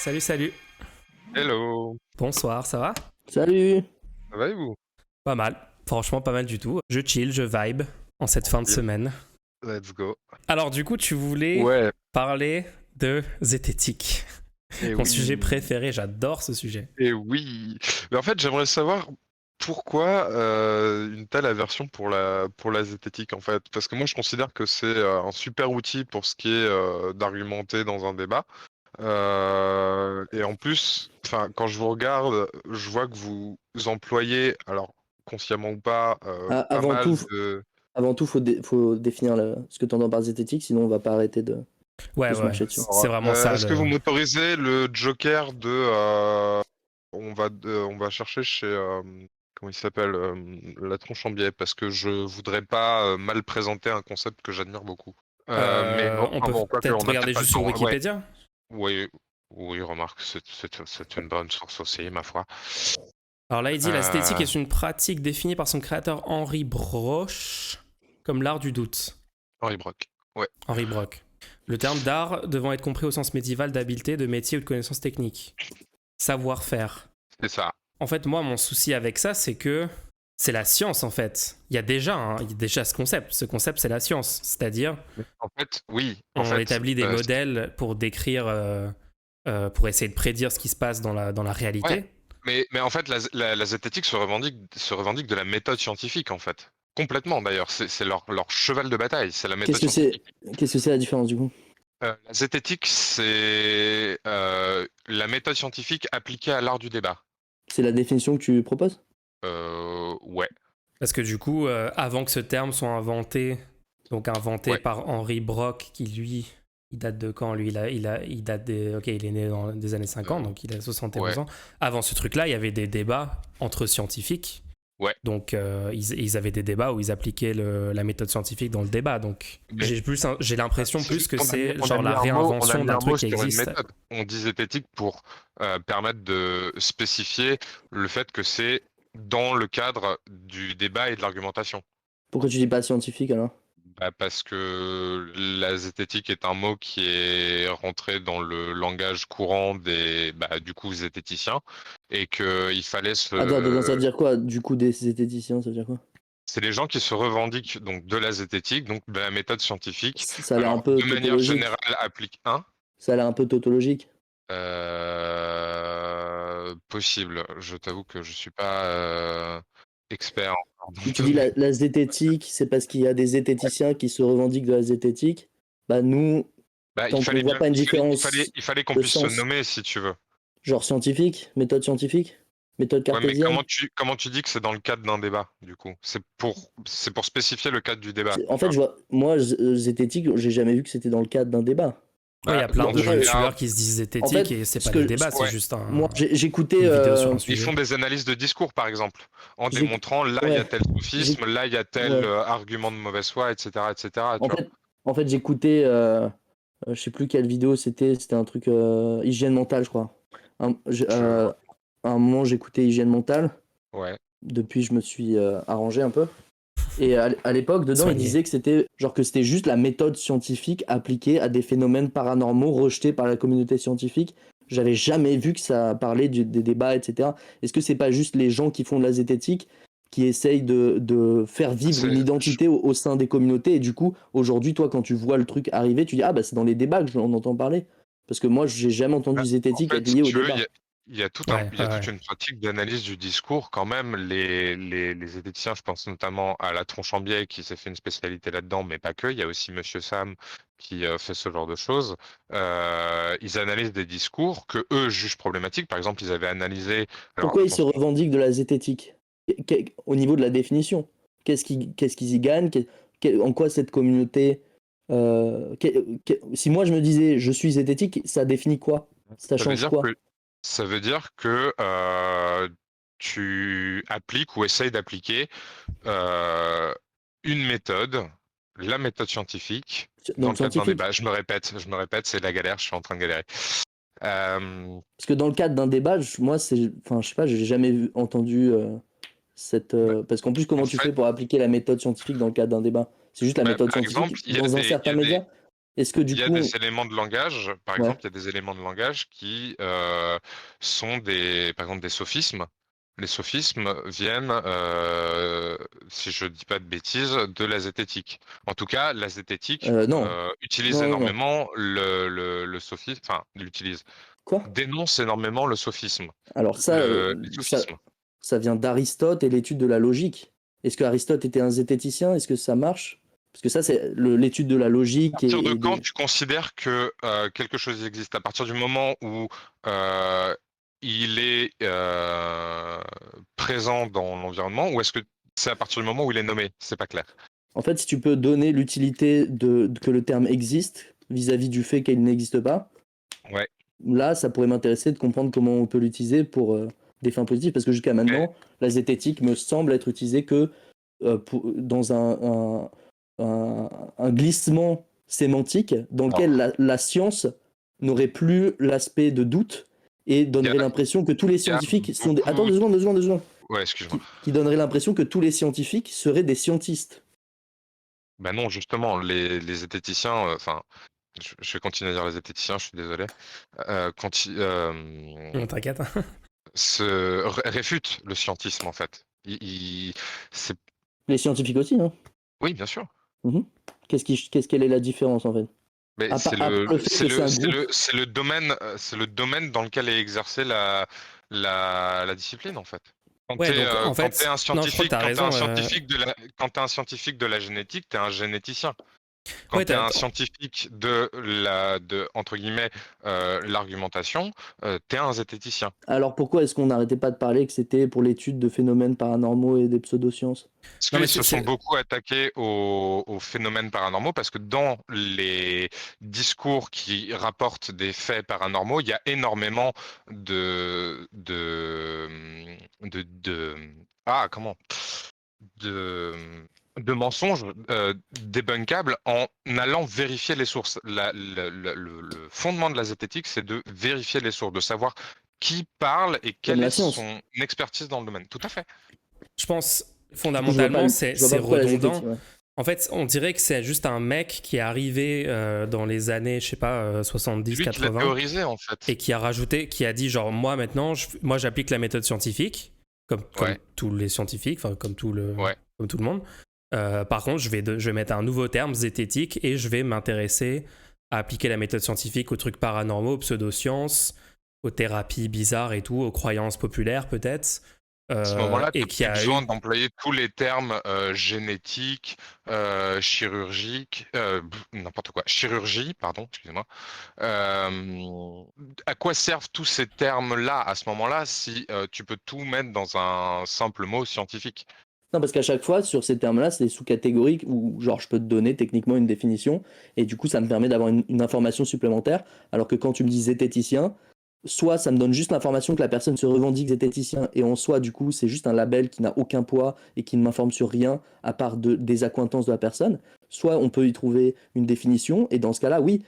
Salut, salut. Hello, Bonsoir, ça va? Salut! ça va et vous? Pas mal. Franchement, pas mal du tout. Je chill, je vibe en cette fin de Tranquille. semaine. Let's go. Alors, du coup, tu voulais Ouais, parler de zététique. et Mon sujet oui, préféré, j'adore ce sujet. et oui. Mais en fait, j'aimerais savoir pourquoi une telle aversion pour la zététique en fait. Parce que moi, je considère que c'est un super outil pour ce qui est d'argumenter dans un débat. Et en plus, enfin, quand je vous regarde, je vois que vous employez, alors consciemment ou pas, Ah, pas avant mal tout, de. faut définir ce que tu entends par zététique, sinon on va pas arrêter Ouais, de se ouais, marcher dessus. c'est Alors, vraiment ça est-ce que vous le. m'autorisez le Joker de on va chercher chez comment il s'appelle la tronche en biais parce que je voudrais pas mal présenter un concept que j'admire beaucoup. Mais non, On enfin peut bon, quoique peut-être on n'a regarder peut-être pas le juste sur temps. Ouais, Wikipédia. oui, oui, remarque, c'est une bonne source aussi, ma foi. Alors là, il dit la zététique Euh, est une pratique définie par son créateur Henri Broch comme l'art du doute. Henri Brock. Ouais, Henri Brock. Le terme d'art devant être compris au sens médiéval d'habileté, de métier ou de connaissance technique. Savoir-faire. c'est ça. En fait, moi, mon souci avec ça, c'est que c'est la science, en fait. Il y a déjà ce concept. Ce concept, c'est la science. C'est-à-dire, En fait, oui, en on fait, établit des modèles pour décrire, pour essayer de prédire ce qui se passe dans la ouais. réalité. Mais en fait, la zététique se revendique de la méthode scientifique, en fait. Complètement, d'ailleurs. C'est leur cheval de bataille, c'est la méthode scientifique. Qu'est-ce que c'est la différence du coup? La zététique, c'est la méthode scientifique appliquée à l'art du débat. C'est la définition que tu proposes? Ouais, Parce que du coup, avant que ce terme soit inventé, donc inventé ouais, par Henri Brock, qui lui, il date de quand lui il date des. Ok, il est né dans des années 50, euh, donc il a 71 ouais, ans. Avant ce truc-là, il y avait des débats entre scientifiques. ouais. Donc, ils avaient des débats où ils appliquaient la méthode scientifique dans le débat. Donc, Mais j'ai l'impression plus que c'est on a genre mis la un mot, on a réinvention mis d'un un mot truc qui sur une existe. méthode. On dit zététique pour permettre de spécifier le fait que c'est dans le cadre du débat et de l'argumentation. Pourquoi tu dis pas scientifique alors? Bah, parce que la zététique est un mot qui est rentré dans le langage courant des du coup zététiciens et que il fallait Attends, ça veut se dire quoi? Du coup, des zététiciens, ça veut dire quoi? c'est les gens qui se revendiquent donc de la zététique, donc de la méthode scientifique. Ça a l'air un Alors peu de manière tautologique. générale applique un Ça a l'air un peu tautologique. possible. Je t'avoue que je suis pas expert encore dans Si le tu dis domaine. la zététique, c'est parce qu'il y a des zététiciens qui se revendiquent de la zététique. Bah nous, Bah, tant qu'on voit pas une différence il fallait qu'on de puisse se sens, nommer si tu veux. genre scientifique, méthode Ouais, mais cartésienne. comment tu dis que c'est dans le cadre d'un débat, du coup? C'est pour spécifier le cadre du débat, En tu fait, vois. zététique, j'ai jamais vu que c'était dans le cadre d'un débat. Ouais, il y Bah, a plein dans de tous les cas, youtubeurs qui se disent En zététiques fait, et c'est pas des débats, c'est ouais, juste moi, j'écoutais, une vidéo sur un ils sujet. font des analyses de discours, par exemple, en j'ai, démontrant là, il y a ouais, tel j'ai, sophisme, là, il y a tel ouais. argument de mauvaise foi, etc., En tu vois. fait, j'écoutais, je sais plus quelle vidéo c'était un truc hygiène mentale, je crois. Je... À un moment, j'écoutais hygiène mentale. Ouais. Depuis, je me suis arrangé un peu. Et à l'époque, dedans, il Soigné. disait que c'était juste la méthode scientifique appliquée à des phénomènes paranormaux rejetés par la communauté scientifique. J'avais jamais vu que ça parlait des débats, etc. Est-ce que c'est pas juste les gens qui font de la zététique qui essayent de faire vivre une Je- identité au sein des communautés? Et du coup, aujourd'hui, toi, quand tu vois le truc arriver, tu dis, ah bah c'est dans les débats que j'en entends parler. Parce que moi, j'ai jamais entendu bah, en zététique fait, être si liée au tu veux, débat. Ouais, il y ouais, a toute ouais. une pratique d'analyse du discours quand même. Les zététiciens, je pense notamment à la tronche en biais qui s'est fait une spécialité là-dedans, mais pas que. Il y a aussi Monsieur Sam qui fait ce genre de choses. Ils analysent des discours que eux jugent problématiques. Par exemple, ils avaient analysé. Alors, Pourquoi ils se attention. revendiquent de la zététique? Au niveau de la définition, qu'est-ce qu'ils y gagnent? En quoi cette communauté... si moi je me disais je suis zététique, ça définit quoi? Ça Ça veut change dire quoi? que ça veut dire que tu appliques ou essayes d'appliquer euh, une méthode, la méthode scientifique, Dans dans le le cadre d'un scientifique? débat. Je me répète, c'est la galère, je suis en train de galérer. Euh, Parce que dans le cadre d'un débat, moi, enfin, je sais pas, j'ai jamais entendu cette... bah, parce qu'en plus, en comment tu fait, fais pour appliquer la méthode scientifique dans le cadre d'un débat? C'est juste la méthode par exemple, scientifique dans un il y certain a des, média? Est-ce que du Il y a coup, des éléments de langage, par ouais, exemple, il y a des éléments de langage qui sont par exemple, des sophismes. Les sophismes viennent, si je dis pas de bêtises, de la zététique. En tout cas, la zététique non, utilise non, non, non. énormément le sophisme, enfin, Quoi? dénonce énormément le sophisme, Alors les sophismes. ça vient d'Aristote et l'étude de la logique. Est-ce que Aristote était un zététicien? Est-ce que ça marche? Parce que ça, c'est l'étude de la À logique partir de et quand des... tu considères que quelque chose existe? À partir du moment où euh, il est présent dans l'environnement, ou est-ce que c'est à partir du moment où il est nommé? C'est pas clair. En fait, si tu peux donner l'utilité que le terme existe vis-à-vis du fait qu'il n'existe pas, Ouais. là, ça pourrait m'intéresser de comprendre comment on peut l'utiliser pour des fins positives, parce que jusqu'à Mais maintenant, la zététique me semble être utilisée que dans un glissement sémantique dans lequel alors, la science n'aurait plus l'aspect de doute et il y a, donnerait l'impression que tous les il y a scientifiques sont des... Attends beaucoup. 2 secondes. Ouais, excuse-moi. Qui donnerait l'impression que tous les scientifiques seraient des scientistes. Bah non, justement, les zététiciens, enfin, je vais continuer à dire les zététiciens, je suis désolé, quand ils T'inquiète. réfutent le scientisme, en fait. C'est... Les scientifiques aussi, hein. Oui, bien sûr. Mhm. Quelle est la différence en fait? Mais À part le fait que c'est un groupe. c'est le domaine dans lequel est exercée la discipline, en fait. Ouais, donc en Quand t'es fait, un non, je crois que scientifique, t'as raison. quand t'es un scientifique de la génétique, t'es un généticien. Quand Ouais, tu es un scientifique entre guillemets, l'argumentation, tu es un zététicien. Alors pourquoi est-ce qu'on n'arrêtait pas de parler que c'était pour l'étude de phénomènes paranormaux et des pseudosciences? Parce non, mais qu'ils se sont beaucoup attaqués aux phénomènes paranormaux, parce que dans les discours qui rapportent des faits paranormaux, il y a énormément de comment? de, de mensonges débunkables en allant vérifier les sources. Le fondement de la zététique, c'est de vérifier les sources, de savoir qui parle et Comme quelle la est science. son expertise dans le domaine. Tout à fait. je pense Du coup, je vois pas, fondamentalement, je vois c'est pas pourquoi la zététique. redondant. Ouais. En fait, on dirait que c'est juste un mec qui est arrivé dans les années, je sais pas, C'est 70, lui qui l'a 80, théorisé, en fait. et qui a rajouté, qui a dit genre, moi maintenant, moi j'applique la méthode scientifique, comme Ouais, tous les scientifiques, enfin ouais. comme tout le monde. Par contre, je vais mettre un nouveau terme, zététique, et je vais m'intéresser à appliquer la méthode scientifique aux trucs paranormaux, aux pseudosciences, aux thérapies bizarres et tout, aux croyances populaires peut-être. À ce moment-là, tu Et n'as qui plus a besoin eu d'employer tous les termes génétiques, chirurgique, n'importe quoi, chirurgie, pardon, excusez-moi. Euh, à quoi servent tous ces termes-là à ce moment-là si tu peux tout mettre dans un simple mot scientifique? Non, parce qu'à chaque fois, sur ces termes-là, c'est des sous-catégories où, genre, je peux te donner techniquement une définition, et du coup, ça me permet d'avoir une information supplémentaire, alors que quand tu me dis zététicien, soit ça me donne juste l'information que la personne se revendique zététicien, et en soi, du coup, c'est juste un label qui n'a aucun poids et qui ne m'informe sur rien à part des accointances de la personne, soit on peut y trouver une définition, et dans ce cas-là, oui,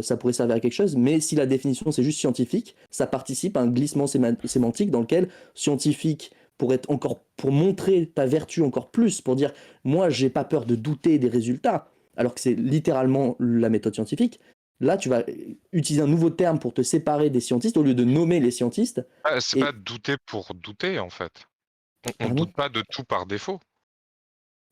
ça pourrait servir à quelque chose, mais si la définition c'est juste scientifique, ça participe à un glissement sémantique dans lequel scientifique pour montrer ta vertu encore plus, pour dire moi j'ai pas peur de douter des résultats, alors que c'est littéralement la méthode scientifique. Là, tu vas utiliser un nouveau terme pour te séparer des scientistes au lieu de nommer les scientistes. Ah, c'est pas Et douter pour douter, en fait. On pardon, doute pas de tout par défaut.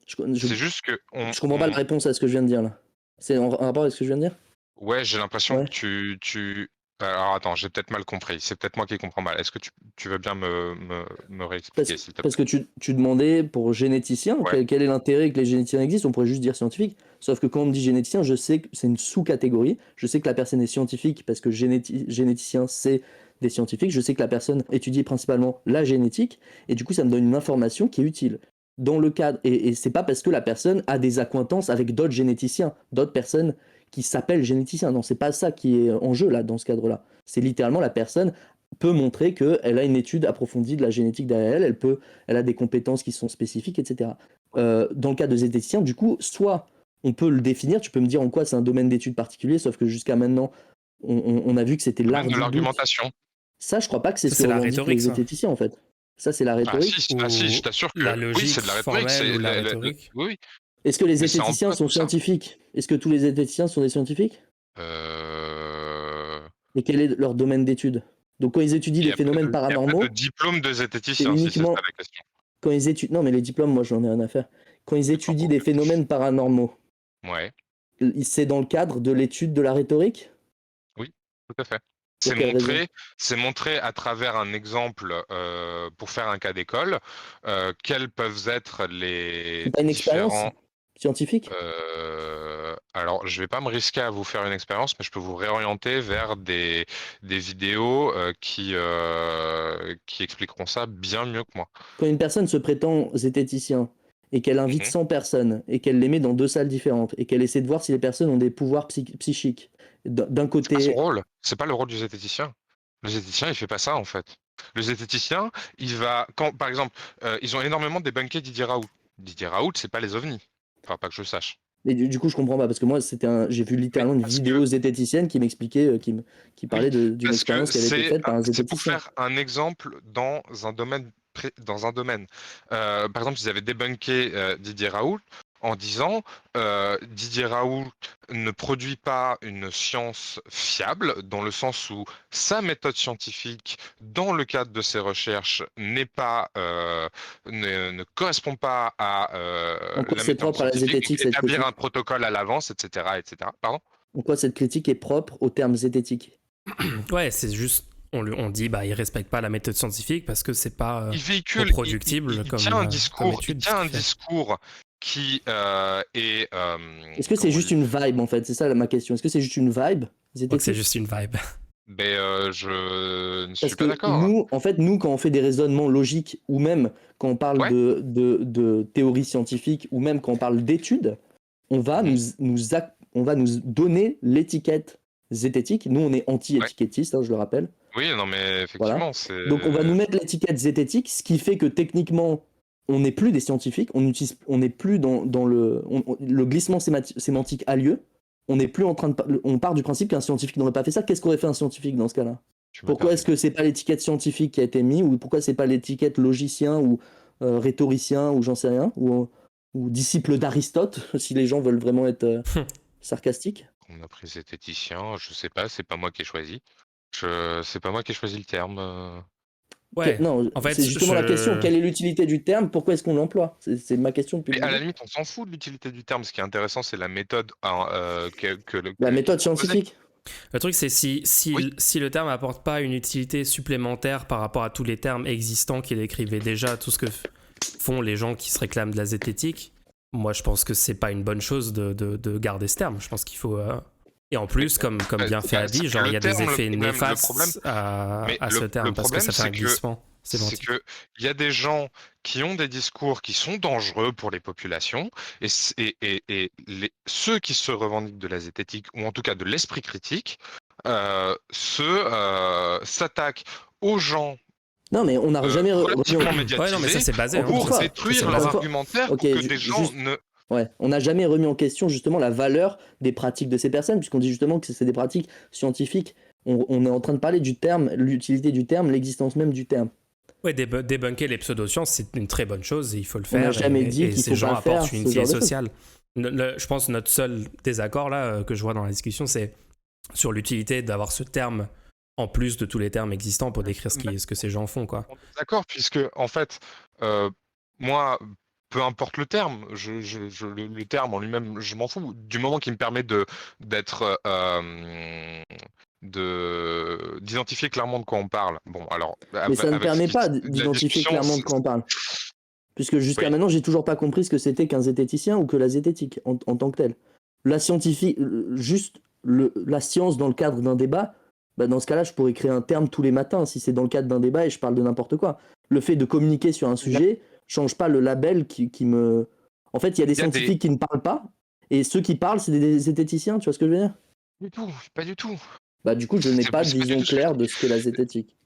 je, je, C'est juste que je comprends pas la réponse à ce que je viens de dire là. C'est en rapport avec ce que je viens de dire? ouais, j'ai l'impression Ouais. que Alors attends, j'ai peut-être mal compris. C'est peut-être moi qui comprends mal. Est-ce que tu veux bien me réexpliquer, s'il te Parce plaît? que tu demandais pour généticien, Ouais. quel est l'intérêt que les généticiens existent, on pourrait juste dire scientifique. Sauf que quand on me dit généticien, je sais que c'est une sous-catégorie. Je sais que la personne est scientifique parce que généticien, c'est des scientifiques. Je sais que la personne étudie principalement la génétique. Et du coup, ça me donne une information qui est utile. Dans le cadre, et c'est pas parce que la personne a des accointances avec d'autres généticiens, d'autres personnes qui s'appellent généticiens. Non, c'est pas ça qui est en jeu là, dans ce cadre-là. C'est littéralement la personne peut montrer qu'elle a une étude approfondie de la génétique derrière elle, elle a des compétences qui sont spécifiques, etc. Dans le cas de zététicien, du coup, soit on peut le définir, tu peux me dire en quoi c'est un domaine d'étude particulier, sauf que jusqu'à maintenant, on a vu que c'était Domaine l'art de du doute. l'argumentation. Ça, je crois pas que c'est ça, ce que c'est la revendiquent les rhétorique, ça. zététiciens, en fait. Ça, c'est la Ah rhétorique. si, je Ou t'assure la que oui, logique c'est de la rhétorique. formelle ou la rhétorique. Oui, oui. Est-ce que les Mais c'est en zététiciens plein sont tout ça. scientifiques? Est-ce que tous les zététiciens sont des scientifiques? Euh, Et quel est leur domaine d'étude? Donc quand ils étudient Il des n'y a pas phénomènes de, il y a pas de paranormaux, diplôme de c'est zététicien, si c'est ça uniquement la question. quand ils étudient. Non, mais les diplômes, moi, j'en ai rien à faire. Quand ils C'est fort étudient des progressif. phénomènes paranormaux, Ouais, c'est dans le cadre de l'étude de la rhétorique? oui, tout à fait. Pour quelle raison? C'est montrer à travers un exemple, pour faire un cas d'école, quels peuvent être les C'est pas une expérience différents. scientifique? Alors, je vais pas me risquer à vous faire une expérience, mais je peux vous réorienter vers des vidéos qui expliqueront ça bien mieux que moi. Quand une personne se prétend zététicien et qu'elle invite Mhm. 100 personnes et qu'elle les met dans 2 salles différentes et qu'elle essaie de voir si les personnes ont des pouvoirs psychiques, d'un C'est pas son côté, rôle. C'est pas le rôle du zététicien. Le zététicien, il fait pas ça en fait. Le zététicien, il va quand, par exemple, ils ont énormément débunké Didier Raoult. Didier Raoult, c'est pas les ovnis. Enfin, pas que je sache. mais du coup je comprends pas parce que moi j'ai vu Mais littéralement une parce que vidéo zététicienne qui m'expliquait, qui oui, parlait d'une parce que expérience qui avait été faite par un c'est pour zététicien. faire un exemple dans un domaine dans un domaine. Par exemple, ils avaient débunké Didier Raoult en disant Didier Raoult ne produit pas une science fiable, dans le sens où sa méthode scientifique, dans le cadre de ses recherches, ne correspond pas à En quoi la c'est méthode propre à la scientifique, donc zététique cette établir un critique? protocole à l'avance, etc., etc. Pardon? En quoi cette critique est propre au terme zététique? Ouais, c'est juste, on dit, bah, il respecte pas la méthode scientifique parce que c'est pas Il véhicule, reproductible il tient un comme discours, étude, ce qu'il fait. qui est, Est-ce que c'est comment on juste dit? une vibe en fait? C'est ça ma question. Est-ce que c'est juste une vibe Je crois que c'est zététique? juste une vibe. Ben, je ne Parce suis pas que d'accord, hein. nous, quand on fait des raisonnements logiques, ou même quand on parle Ouais. de théorie scientifique, ou même quand on parle d'études, on va Mhm. on va nous donner l'étiquette zététique. Nous, on est Ouais. anti-étiquettiste, hein, je le rappelle. Oui, non, mais Voilà. effectivement, Donc, on va nous mettre l'étiquette zététique, ce qui fait que techniquement, on n'est plus des scientifiques, on n'est plus dans le glissement sémantique a lieu. On n'est plus en train on part du principe qu'un scientifique n'aurait pas fait ça. Qu'est-ce qu'aurait fait un scientifique dans ce cas-là? Tu m'as Pourquoi perdu. est-ce que c'est pas l'étiquette scientifique qui a été mise, ou pourquoi c'est pas l'étiquette logicien ou rhétoricien ou j'en sais rien, ou disciple d'Aristote si les gens veulent vraiment être sarcastiques? On a pris zététicien, je sais pas, c'est pas moi qui ai choisi. C'est pas moi qui ai choisi le terme. Ouais, Non, en c'est fait, justement la question. je. Quelle est l'utilité du terme? Pourquoi est-ce qu'on l'emploie? C'est ma question depuis Mais le à la début. limite, on s'en fout de l'utilité du terme. Ce qui est intéressant, c'est la méthode La qui est méthode proposée. scientifique. Le truc, c'est Oui. si le terme apporte pas une utilité supplémentaire par rapport à tous les termes existants qu'il écrivait déjà, tout ce que font les gens qui se réclament de la zététique, moi je pense que c'est pas une bonne chose de garder ce terme. Je pense qu'il faut. Et en Mais, plus, comme bien fait a dit, genre le il y a des terme, effets le problème, néfastes mais à ce le terme parce que problème, ça fait un glissement c'est sémantique. que il y a des gens qui ont des discours qui sont dangereux pour les populations, ceux qui se revendiquent de la zététique, ou en tout cas de l'esprit critique, s'attaquent aux gens Non, mais on n'a jamais relativement Ouais, non, mais ça médiatisés c'est basé, hein, Encore une pour fois, ça c'est détruire leur basé. argumentaire, ok, pour que des gens juste, ne... ouais, on n'a jamais remis en question justement la valeur des pratiques de ces personnes, puisqu'on dit justement que c'est des pratiques scientifiques. On est en train de parler du terme, l'utilité du terme, l'existence même du terme. Ouais, débunker les pseudosciences, c'est une très bonne chose, et il faut le On n'a faire, jamais dit et qu'il ces faut gens pas faire apportent une ce utilité genre de choses. sociale. Je pense que notre seul désaccord là que je vois dans la discussion, c'est sur l'utilité d'avoir ce terme en plus de tous les termes existants pour décrire ce que ces gens font, quoi. D'accord, puisque en fait, moi, peu importe le terme, le terme en lui-même, je m'en fous. Du moment qu'il me permet d'identifier clairement de quoi on parle. Bon, alors, Mais ça ne avec permet pas la d'identifier discussion, clairement de quoi on parle. Puisque jusqu'à oui, maintenant, j'ai toujours pas compris ce que c'était qu'un zététicien ou que la zététique en tant que telle. La scientifique, juste la science dans le cadre d'un débat, bah dans ce cas-là, je pourrais créer un terme tous les matins si c'est dans le cadre d'un débat et je parle de n'importe quoi. Le fait de communiquer sur un sujet change pas le label qui me. En fait, il y a des il y a des... scientifiques qui ne parlent pas et ceux qui parles, c'est des zététiciens, tu vois ce que je veux dire? Du tout, pas du tout. Bah, du coup, je n'ai pas de C'est pas du vision tout ce que je claire dis. de ce qu'est la zététique.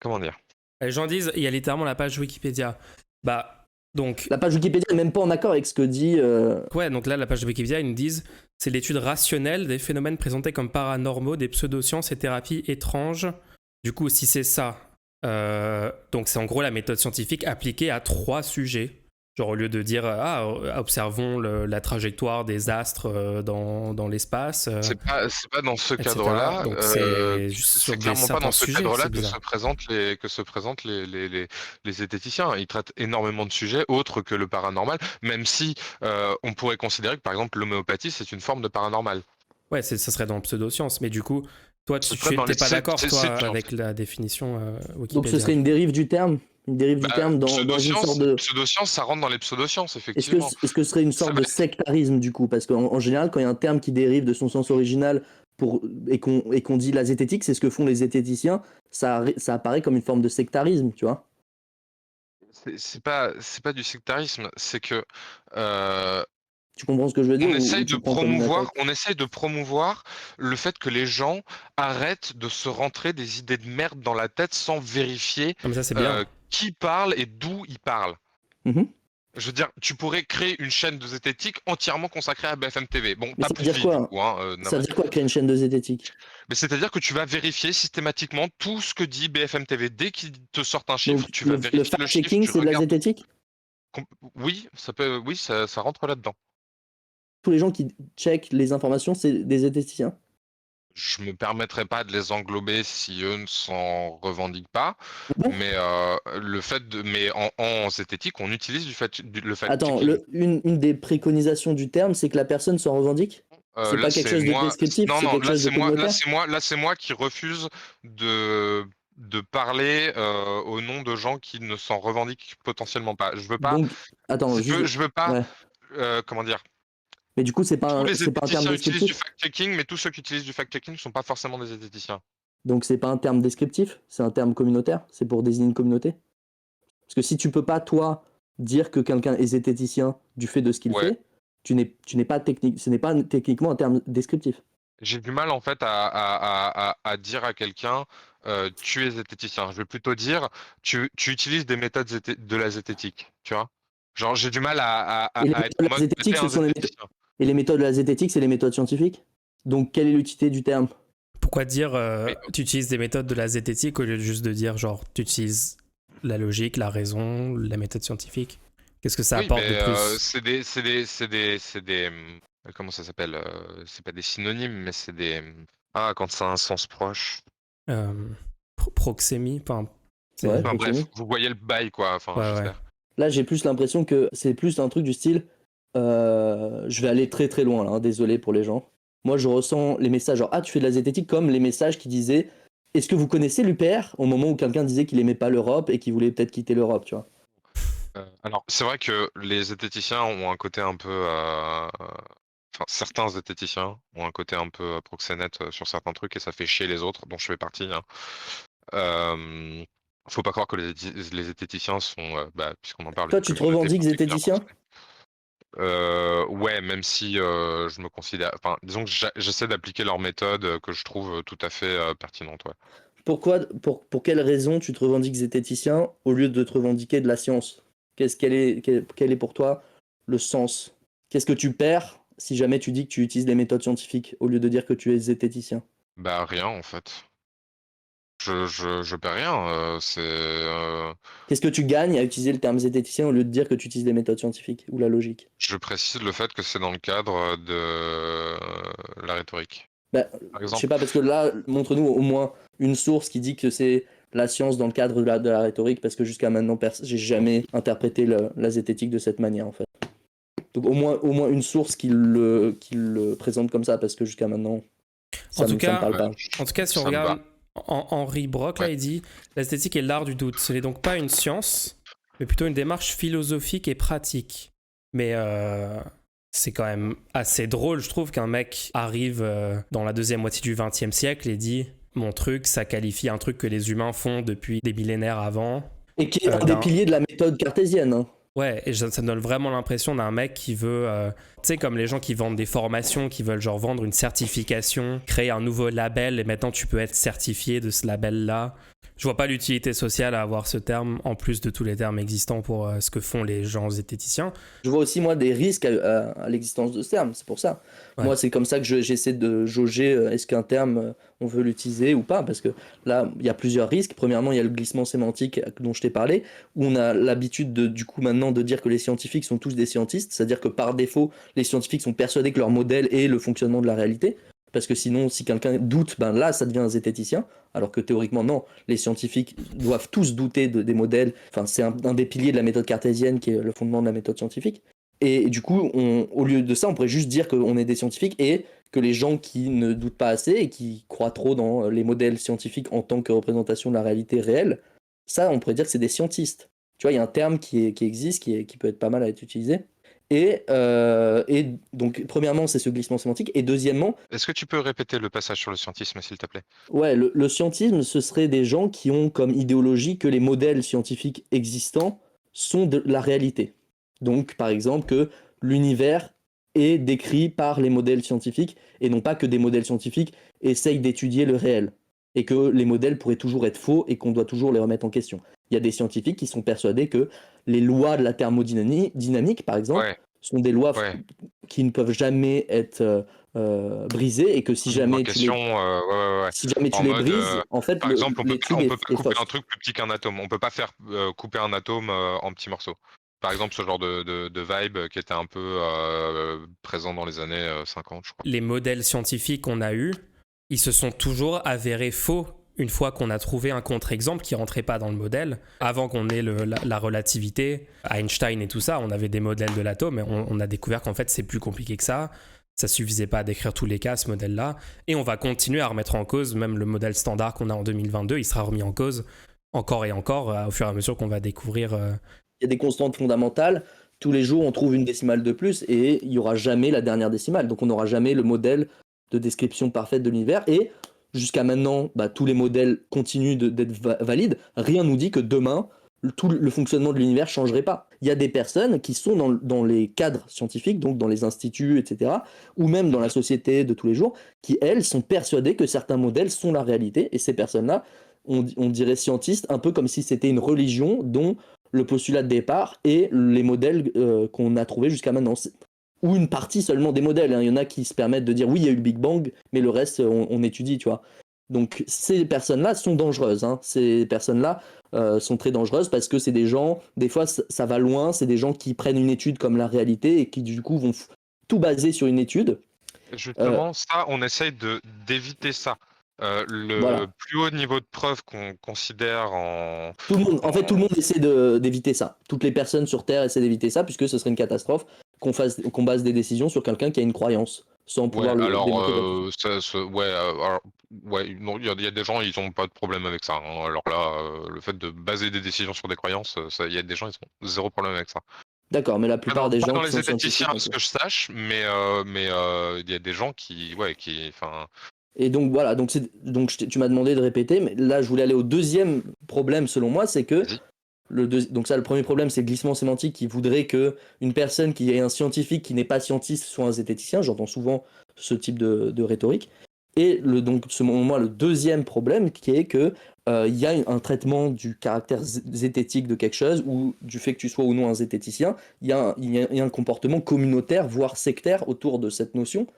Comment dire? Les gens disent, il y a littéralement la page Wikipédia. Bah, donc, La page Wikipédia n'est même pas en accord avec ce que dit. ouais, donc là, la page de Wikipédia, ils nous disent c'est l'étude rationnelle des phénomènes présentés comme paranormaux, des pseudosciences et thérapies étranges. Du coup, si c'est ça, donc c'est en gros la méthode scientifique appliquée à 3 sujets. Genre au lieu de dire observons la trajectoire des astres dans l'espace, C'est pas dans ce etc. cadre-là. Donc c'est juste sur C'est clairement pas dans certains ce sujets, cadre-là c'est bizarre. que se présentent les zététiciens. Ils traitent énormément de sujets autres que le paranormal, même si on pourrait considérer que par exemple l'homéopathie c'est une forme de paranormal. Ouais, ça serait dans pseudosciences, mais du coup, toi, Ce tu serait dans n'es les pas d'accord, toi, sciences. avec la définition Donc ce Wikipédia. serait une dérive du terme, dans une sorte de... Pseudosciences, ça rentre dans les pseudosciences, Est-ce effectivement. que ce serait une Ça sorte va de être- sectarisme du coup? Parce qu'en général, quand il y a un terme qui dérive de son sens original et qu'on dit la zététique, c'est ce que font les zététiciens, ça apparaît comme une forme de sectarisme, tu vois? c'est pas du sectarisme, c'est que euh, Tu comprends ce que je veux dire ou tu le prends comme une attaque? on essaye de promouvoir le fait que les gens arrêtent de se rentrer des idées de merde dans la tête sans vérifier Comme ça, c'est bien. qui parle et d'où il parle. Mhm. Je veux dire, tu pourrais créer une chaîne de zététique entièrement consacrée à BFM TV. Bon, Mais pas ça veut plus dire vite du quoi? coup, hein, Ça veut navré. dire quoi créer une chaîne de zététique? Mais c'est-à-dire que tu vas vérifier systématiquement tout ce que dit BFM TV. Dès qu'ils te sortent un chiffre, Donc tu vas le vérifier le chiffre, fact-checking, tu c'est de la regardes. zététique? Com- Oui, ça rentre là-dedans. Tous les gens qui checkent les informations, c'est des zététiciens. Je me permettrai pas de les englober si eux ne s'en revendiquent pas, Bon. mais mais en zététique, on utilise le Attends, fact-checking. une des préconisations du terme, c'est que la personne s'en revendique? C'est Là, pas quelque c'est chose de moi. descriptif, Non, c'est non, quelque chose de communautaire? là, c'est moi qui refuse de de parler au nom de gens qui ne s'en revendiquent potentiellement pas. Je veux pas. Donc, attends, juste... Je veux pas. Ouais. Comment dire? Mais du coup, Tous les c'est pas un terme zététiciens utilisent du descriptif? fact-checking, mais tous ceux qui utilisent du fact-checking ne sont pas forcément des zététiciens. Donc c'est pas un terme descriptif, c'est un terme communautaire, c'est pour désigner une communauté. Parce que si tu peux pas, toi, dire que quelqu'un est zététicien du fait de ce qu'il Ouais. fait, tu n'es pas technique, ce n'est pas techniquement un terme descriptif. J'ai du mal en fait à dire à quelqu'un tu es zététicien. Je vais plutôt dire tu utilises des méthodes de la zététique, tu vois. Genre j'ai du mal Et les à être méthodes de en la mode zététique, t'es un zététicien. et les méthodes de la zététique, c'est les méthodes scientifiques. Donc quelle est l'utilité du terme? Pourquoi dire Mais tu utilises des méthodes de la zététique au lieu de juste de dire genre tu utilises la logique, la raison, la méthode scientifique? Qu'est-ce que ça oui, apporte de mais plus? comment ça s'appelle c'est pas des synonymes, mais c'est des quand ça a un sens proche. Euh, proxémie, enfin, Ouais, Enfin bref, proxémie. vous voyez le bail quoi. Enfin ouais, ouais. j'espère. Là, j'ai plus l'impression que c'est plus un truc du style. Je vais aller très très loin là, hein, désolé pour les gens. Moi, je ressens les messages genre ah tu fais de la zététique comme les messages qui disaient est-ce que vous connaissez l'UPR au moment où quelqu'un disait qu'il aimait pas l'Europe et qu'il voulait peut-être quitter l'Europe, tu vois. Alors c'est vrai que les zététiciens ont un côté un peu enfin, certains zététiciens ont un côté un peu proxénète sur certains trucs et ça fait chier les autres, dont je fais partie, hein. Euh, Faut pas croire que les zététiciens sont, puisqu'on en parle, Toi, une tu te communauté revendiques particulièrement. zététicien? Ouais, même si je me considère, enfin, disons que j'essaie d'appliquer leur méthode que je trouve tout à fait pertinente, ouais. Pour quelle raison tu te revendiques zététicien au lieu de te revendiquer de la science? Quel est pour toi le sens? Qu'est-ce que tu perds si jamais tu dis que tu utilises les méthodes scientifiques au lieu de dire que tu es zététicien? Bah rien en fait. Je perds rien. Qu'est-ce que tu gagnes à utiliser le terme zététicien au lieu de dire que tu utilises les méthodes scientifiques ou la logique? Je précise le fait que c'est dans le cadre de la rhétorique. Bah, Par je sais exemple, pas, parce que là, montre-nous au moins une source qui dit que c'est la science dans le cadre de la rhétorique, parce que jusqu'à maintenant, j'ai jamais interprété la zététique de cette manière, en fait. Donc au moins une source qui le présente comme ça, parce que jusqu'à maintenant, ça me parle pas. En tout cas, si on ça me regarde va. Henri Brock, là, Ouais. il dit l'esthétique est l'art du doute. Ce n'est donc pas une science, mais plutôt une démarche philosophique et pratique. Mais c'est quand même assez drôle, je trouve, qu'un mec arrive dans la deuxième moitié du XXe siècle et dit mon truc, ça qualifie un truc que les humains font depuis des millénaires avant. Et qui est un des piliers de la méthode cartésienne, hein. Ouais, et ça me donne vraiment l'impression d'un mec qui veut, tu sais, comme les gens qui vendent des formations, qui veulent genre vendre une certification, créer un nouveau label, et maintenant tu peux être certifié de ce label-là. Je vois pas l'utilité sociale à avoir ce terme en plus de tous les termes existants pour ce que font les gens zététiciens. Je vois aussi, moi, des risques à l'existence de ce terme, c'est pour ça. Ouais. Moi, c'est comme ça que j'essaie de jauger est-ce qu'un terme, on veut l'utiliser ou pas, parce que là, il y a plusieurs risques. Premièrement, il y a le glissement sémantique dont je t'ai parlé, où on a l'habitude, du coup, maintenant, de dire que les scientifiques sont tous des scientistes, c'est-à-dire que par défaut, les scientifiques sont persuadés que leur modèle est le fonctionnement de la réalité. Parce que sinon, si quelqu'un doute, ben là, ça devient un zététicien. Alors que théoriquement, non. Les scientifiques doivent tous douter des modèles. Enfin, c'est un des piliers de la méthode cartésienne qui est le fondement de la méthode scientifique. Et du coup, au lieu de ça, on pourrait juste dire qu'on est des scientifiques et que les gens qui ne doutent pas assez et qui croient trop dans les modèles scientifiques en tant que représentation de la réalité réelle, ça, on pourrait dire que c'est des scientistes. Tu vois, il y a un terme qui existe, qui peut être pas mal à être utilisé. Et donc, premièrement, c'est ce glissement sémantique. Et deuxièmement, Est-ce que tu peux répéter le passage sur le scientisme, s'il te plaît? ouais, le scientisme, ce serait des gens qui ont comme idéologie que les modèles scientifiques existants sont de la réalité. Donc, par exemple, que l'univers est décrit par les modèles scientifiques et non pas que des modèles scientifiques essayent d'étudier le réel. Et que les modèles pourraient toujours être faux et qu'on doit toujours les remettre en question. Il y a des scientifiques qui sont persuadés que les lois de la thermodynamique, par exemple, Ouais, sont des lois ouais. qui ne peuvent jamais être brisées et que si Remise en jamais question, ouais. si jamais tu En les mode, brises, en fait, par exemple, l'étude on peut pas est couper un fausse. truc plus petit qu'un atome. On peut pas faire couper un atome en petits morceaux. Par exemple, ce genre de vibe qui était un peu présent dans les années 50, je crois. Les modèles scientifiques qu'on a eus, ils se sont toujours avérés faux une fois qu'on a trouvé un contre-exemple qui rentrait pas dans le modèle. Avant qu'on ait la relativité, Einstein et tout ça, on avait des modèles de l'atome et on a découvert qu'en fait c'est plus compliqué que ça. Ça suffisait pas à décrire tous les cas, ce modèle-là. Et on va continuer à remettre en cause, même le modèle standard qu'on a en 2022, il sera remis en cause encore et encore au fur et à mesure qu'on va découvrir. Il y a des constantes fondamentales. Tous les jours, on trouve une décimale de plus et il n'y aura jamais la dernière décimale. Donc, on n'aura jamais le modèle de description parfaite de l'univers. Et jusqu'à maintenant, tous les modèles continuent d'être valides. Rien nous dit que demain, tout le fonctionnement de l'univers ne changerait pas. Il y a des personnes qui sont dans les cadres scientifiques, donc dans les instituts, etc., ou même dans la société de tous les jours, qui, elles, sont persuadées que certains modèles sont la réalité. Et ces personnes-là, on dirait scientistes, un peu comme si c'était une religion dont le postulat de départ et les modèles qu'on a trouvés jusqu'à maintenant. Ou une partie seulement des modèles. Hein. Il y en a qui se permettent de dire oui, il y a eu le Big Bang, mais le reste, on étudie, tu vois. Donc ces personnes-là sont dangereuses. Hein. Ces personnes-là sont très dangereuses parce que c'est des gens, des fois ça va loin, c'est des gens qui prennent une étude comme la réalité et qui du coup vont tout baser sur une étude. Justement, ça, on essaye d'éviter ça. Le Voilà. plus haut niveau de preuve qu'on considère Tout le monde, en fait, tout le monde essaie d'éviter ça. Toutes les personnes sur Terre essaient d'éviter ça, puisque ce serait une catastrophe qu'on base des décisions sur quelqu'un qui a une croyance, sans pouvoir Ouais, le alors, démontrer quoi que ce soit. ouais, alors, ouais, non, il y a des gens, ils ont pas de problème avec ça. Hein. Alors là, le fait de baser des décisions sur des croyances, il y a des gens, ils ont zéro problème avec ça. D'accord, mais la plupart des Pas gens dans qui les sont scientifiques. zététiciens, à ce que je sache, mais il y a des gens enfin. Et donc voilà, donc tu m'as demandé de répéter, mais là je voulais aller au deuxième problème selon moi, c'est que Vas-y. donc ça, le premier problème, c'est le glissement sémantique qui voudrait que une personne qui est un scientifique qui n'est pas scientiste soit un zététicien. J'entends souvent ce type de rhétorique. Et donc, selon moi, le deuxième problème qui est que il y a un traitement du caractère zététique de quelque chose ou du fait que tu sois ou non un zététicien. Il y a un comportement communautaire, voire sectaire autour de cette notion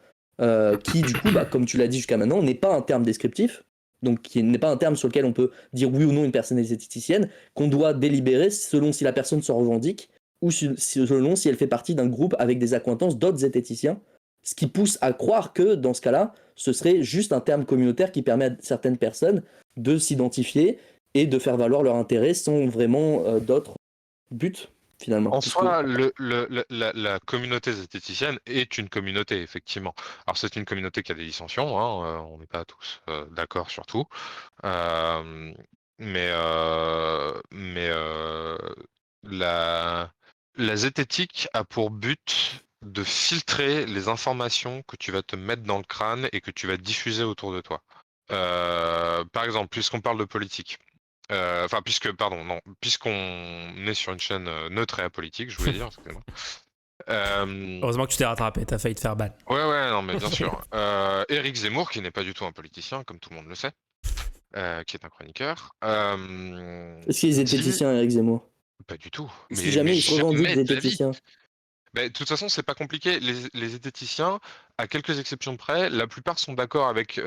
qui, du coup, comme tu l'as dit jusqu'à maintenant, n'est pas un terme descriptif. Donc, qui n'est pas un terme sur lequel on peut dire oui ou non une personne est zététicienne, qu'on doit délibérer selon si la personne se revendique ou selon si elle fait partie d'un groupe avec des accointances d'autres zététiciens, ce qui pousse à croire que, dans ce cas-là, ce serait juste un terme communautaire qui permet à certaines personnes de s'identifier et de faire valoir leur intérêt sans vraiment d'autres buts, finalement. En Puisque... soi, la communauté zététicienne est une communauté, effectivement. Alors, c'est une communauté qui a des dissensions, hein, on n'est pas tous d'accord sur tout. Euh, mais la zététique a pour but de filtrer les informations que tu vas te mettre dans le crâne et que tu vas diffuser autour de toi. Par exemple, puisqu'on parle de politique. Enfin, puisqu'on est sur une chaîne neutre et apolitique, je voulais dire, excusez-moi. Heureusement que tu t'es rattrapé, t'as failli te faire ban. Ouais, non, mais bien sûr. Éric Zemmour, qui n'est pas du tout un politicien, comme tout le monde le sait, qui est un chroniqueur, Est-ce qu'il est dit zététicien, Eric Zemmour? pas du tout, Si mais jamais il se revendique jamais de la vie. zététicien. De toute façon, c'est pas compliqué. Les zététiciens, à quelques exceptions près, la plupart sont d'accord avec.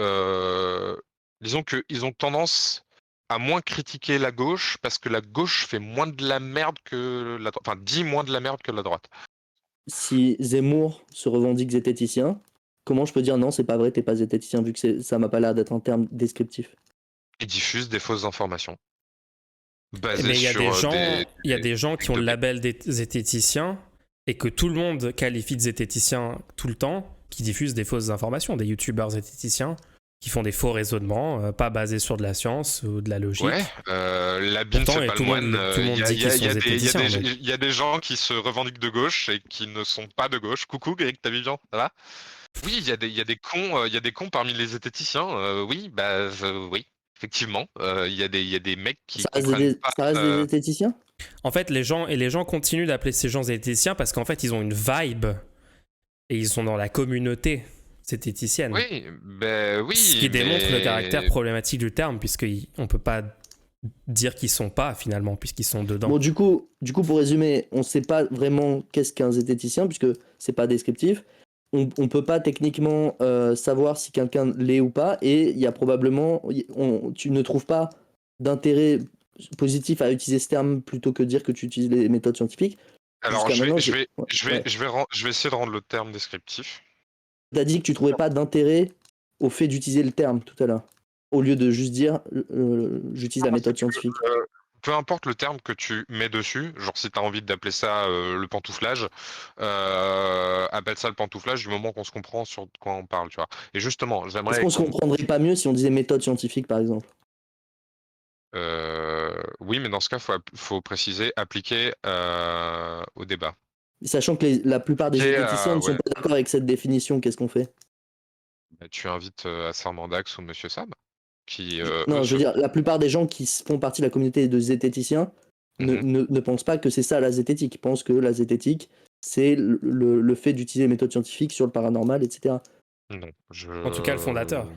Disons qu'ils ont tendance à moins critiquer la gauche parce que la gauche fait moins de la merde que la droite. Enfin, dit moins de la merde que la droite. Si Zemmour se revendique zététicien, comment je peux dire non, c'est pas vrai, t'es pas zététicien, vu que ça m'a pas l'air d'être un terme descriptif. Ils diffusent des fausses informations Mais basées il y a sur des gens, il y a des des gens qui ont le de- label des zététiciens et que tout le monde qualifie de zététicien tout le temps, qui diffusent des fausses informations, des youtubeurs zététiciens qui font des faux raisonnements, pas basés sur de la science ou de la logique. Ouais, la bine Pourtant, fait et pas tout le le monde, moine. tout le monde dit qu'ils sont zététiciens. Donc. Il y a des gens qui se revendiquent de gauche et qui ne sont pas de gauche. Coucou, Greg Tavivian, ça va? Oui, il y a des cons, il y a des cons parmi les zététiciens. Oui, oui, effectivement, il y a des mecs qui comprennent pas. Ça reste des zététiciens? En fait, les gens continuent d'appeler ces gens zététiciens parce qu'en fait, ils ont une vibe et ils sont dans la communauté zététicienne. Oui, oui, Ce qui démontre le mais caractère problématique du terme, puisqu'on peut pas dire qu'ils sont pas finalement, puisqu'ils sont dedans. Bon, du coup, pour résumer, on sait pas vraiment qu'est-ce qu'un zététicien, puisque c'est pas descriptif. On peut pas techniquement savoir si quelqu'un l'est ou pas, et il y a probablement, tu ne trouves pas d'intérêt positif à utiliser ce terme plutôt que dire que tu utilises les méthodes scientifiques. alors Jusqu'à maintenant, ouais. je vais essayer de rendre le terme descriptif. T'as dit que tu trouvais pas d'intérêt au fait d'utiliser le terme tout à l'heure, au lieu de juste dire j'utilise la méthode scientifique. Peu importe le terme que tu mets dessus, genre si tu as envie d'appeler ça le pantouflage, appelle ça le pantouflage du moment qu'on se comprend sur quoi on parle, tu vois. Et justement, Est-ce j'aimerais qu'on se comprendrait pas mieux si on disait méthode scientifique, par exemple? oui, mais dans ce cas, faut préciser appliquer au débat. Sachant que la plupart des zététiciens ne sont Ouais. pas d'accord avec cette définition, qu'est-ce qu'on fait? Bah, tu invites à Sarmandax ou Monsieur Sam, qui Non, eux je veux dire, la plupart des gens qui font partie de la communauté de zététiciens Mhm. ne pensent pas que c'est ça la zététique. Ils pensent que la zététique, c'est le fait d'utiliser les méthodes scientifiques sur le paranormal, etc. Non, En tout cas, le fondateur.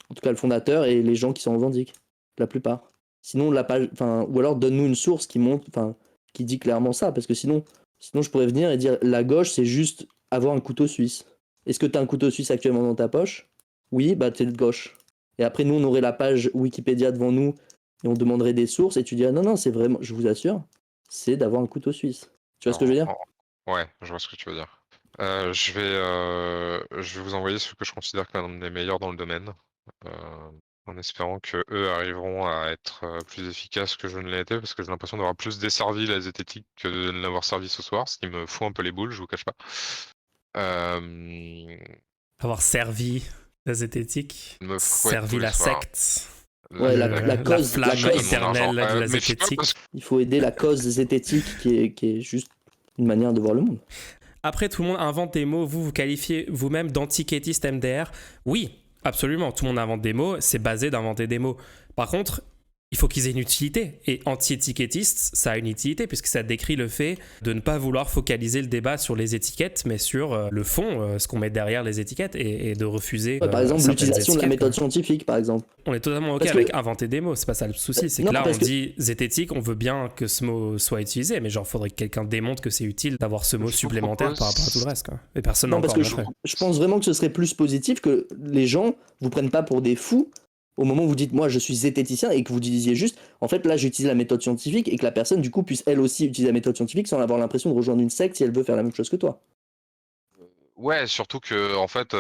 En tout cas, le fondateur et les gens qui s'en revendiquent, la plupart. Sinon, la page, ou alors donne-nous une source qui montre, qui dit clairement ça, parce que sinon je pourrais venir et dire la gauche, c'est juste avoir un couteau suisse. Est-ce que tu as un couteau suisse actuellement dans ta poche? Oui, bah t'es de gauche. Et après, nous, on aurait la page Wikipédia devant nous et on demanderait des sources et tu dirais non, non, c'est vraiment, je vous assure, c'est d'avoir un couteau suisse. Tu vois ce que je veux dire? Ouais, je vois ce que tu veux dire. Je vais vous envoyer ce que je considère comme un des meilleurs dans le domaine, en espérant que eux arriveront à être plus efficaces que je ne l'ai été, parce que j'ai l'impression d'avoir plus desservi la zététique que de ne l'avoir servi ce soir, ce qui me fout un peu les boules, je vous cache pas. Avoir servi la zététique, Me fouette tous servi les la soirs. secte. Ouais, la cause, flamme la cause. éternelle de la Mais je sais pas, zététique. parce que Il faut aider la cause zététique qui est juste une manière de voir le monde. Après, tout le monde invente des mots. Vous qualifiez vous-même d'antiquétiste MDR. Oui, absolument. Tout le monde invente des mots. C'est basé d'inventer des mots. Par contre, il faut qu'ils aient une utilité. Et anti-étiquettiste, ça a une utilité puisque ça décrit le fait de ne pas vouloir focaliser le débat sur les étiquettes, mais sur le fond, ce qu'on met derrière les étiquettes et de refuser. Ouais, par exemple, certaines l'utilisation de la étiquettes, méthode scientifique, par exemple. On est totalement OK Parce que- avec inventer des mots, c'est pas ça le souci. C'est que Non, là, parce on que- dit zététique, on veut bien que ce mot soit utilisé, mais genre, faudrait que quelqu'un démontre que c'est utile d'avoir ce mot Je vous supplémentaire propose- par rapport à tout le reste, quoi. Et personne n'a Non, parce encore que montré. je pense vraiment que ce serait plus positif que les gens vous prennent pas pour des fous au moment où vous dites moi je suis zététicien et que vous disiez juste en fait là j'utilise la méthode scientifique et que la personne du coup puisse elle aussi utiliser la méthode scientifique sans avoir l'impression de rejoindre une secte si elle veut faire la même chose que toi. Ouais, surtout que en fait,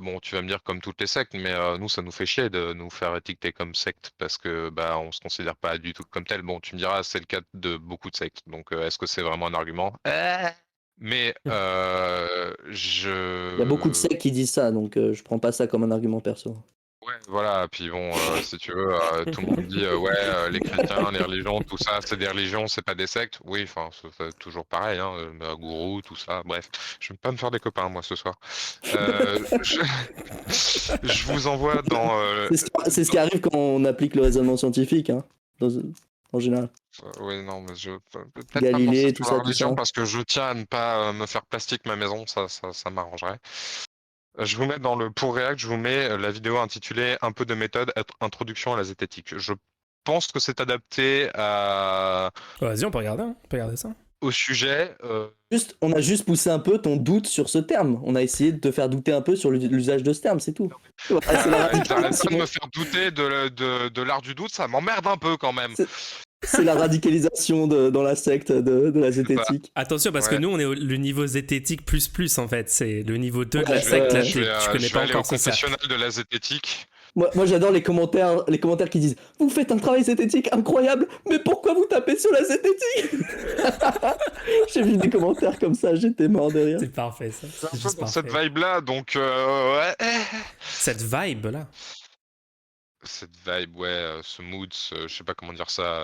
bon, tu vas me dire comme toutes les sectes, mais nous, ça nous fait chier de nous faire étiqueter comme secte parce que on se considère pas du tout comme tel. Bon, tu me diras, c'est le cas de beaucoup de sectes. Donc, est-ce que c'est vraiment un argument? Mais Il y a beaucoup de sectes qui disent ça donc je prends pas ça comme un argument perso. ouais, voilà. Puis bon, si tu veux, tout le monde dit ouais, les chrétiens, les religions, tout ça, c'est des religions, c'est pas des sectes. Oui, enfin, c'est toujours pareil, hein, gourou, tout ça. Bref, je vais pas me faire des copains moi ce soir. Je... je vous envoie dans. C'est ce qui arrive quand on applique le raisonnement scientifique hein, en général. Oui, non, mais peut-être pas Galilée, penser tout sur la ça, tout religion ça. parce que je tiens à ne pas me faire plastique ma maison, ça m'arrangerait. Je vous mets pour React, je vous mets la vidéo intitulée Un peu de méthode, introduction à la zététique. Je pense que c'est adapté Vas-y, on peut regarder, hein. On peut regarder ça. au sujet. On a juste poussé un peu ton doute sur ce terme. On a essayé de te faire douter un peu sur l'usage de ce terme, c'est tout. Voilà, c'est la J'arrête pas de radicalisation. me faire douter de l'art du doute, ça m'emmerde un peu quand même. C'est la radicalisation dans la secte de la zététique. Attention, parce que Ouais. nous, on est le niveau zététique plus, en fait. C'est le niveau 2 de Ouais, la secte. Là, ouais. tu connais Je pas vais aller au encore ce cercle. confessionnal de la zététique. Moi j'adore les commentaires qui disent « Vous faites un travail zététique incroyable, mais pourquoi vous tapez sur la zététique ?» J'ai vu des commentaires comme ça, j'étais mort de rire. C'est parfait, ça. C'est un C'est peu juste dans cette parfait. vibe-là, donc ouais. Cette vibe-là. Cette vibe, ouais, ce mood, je sais pas comment dire ça.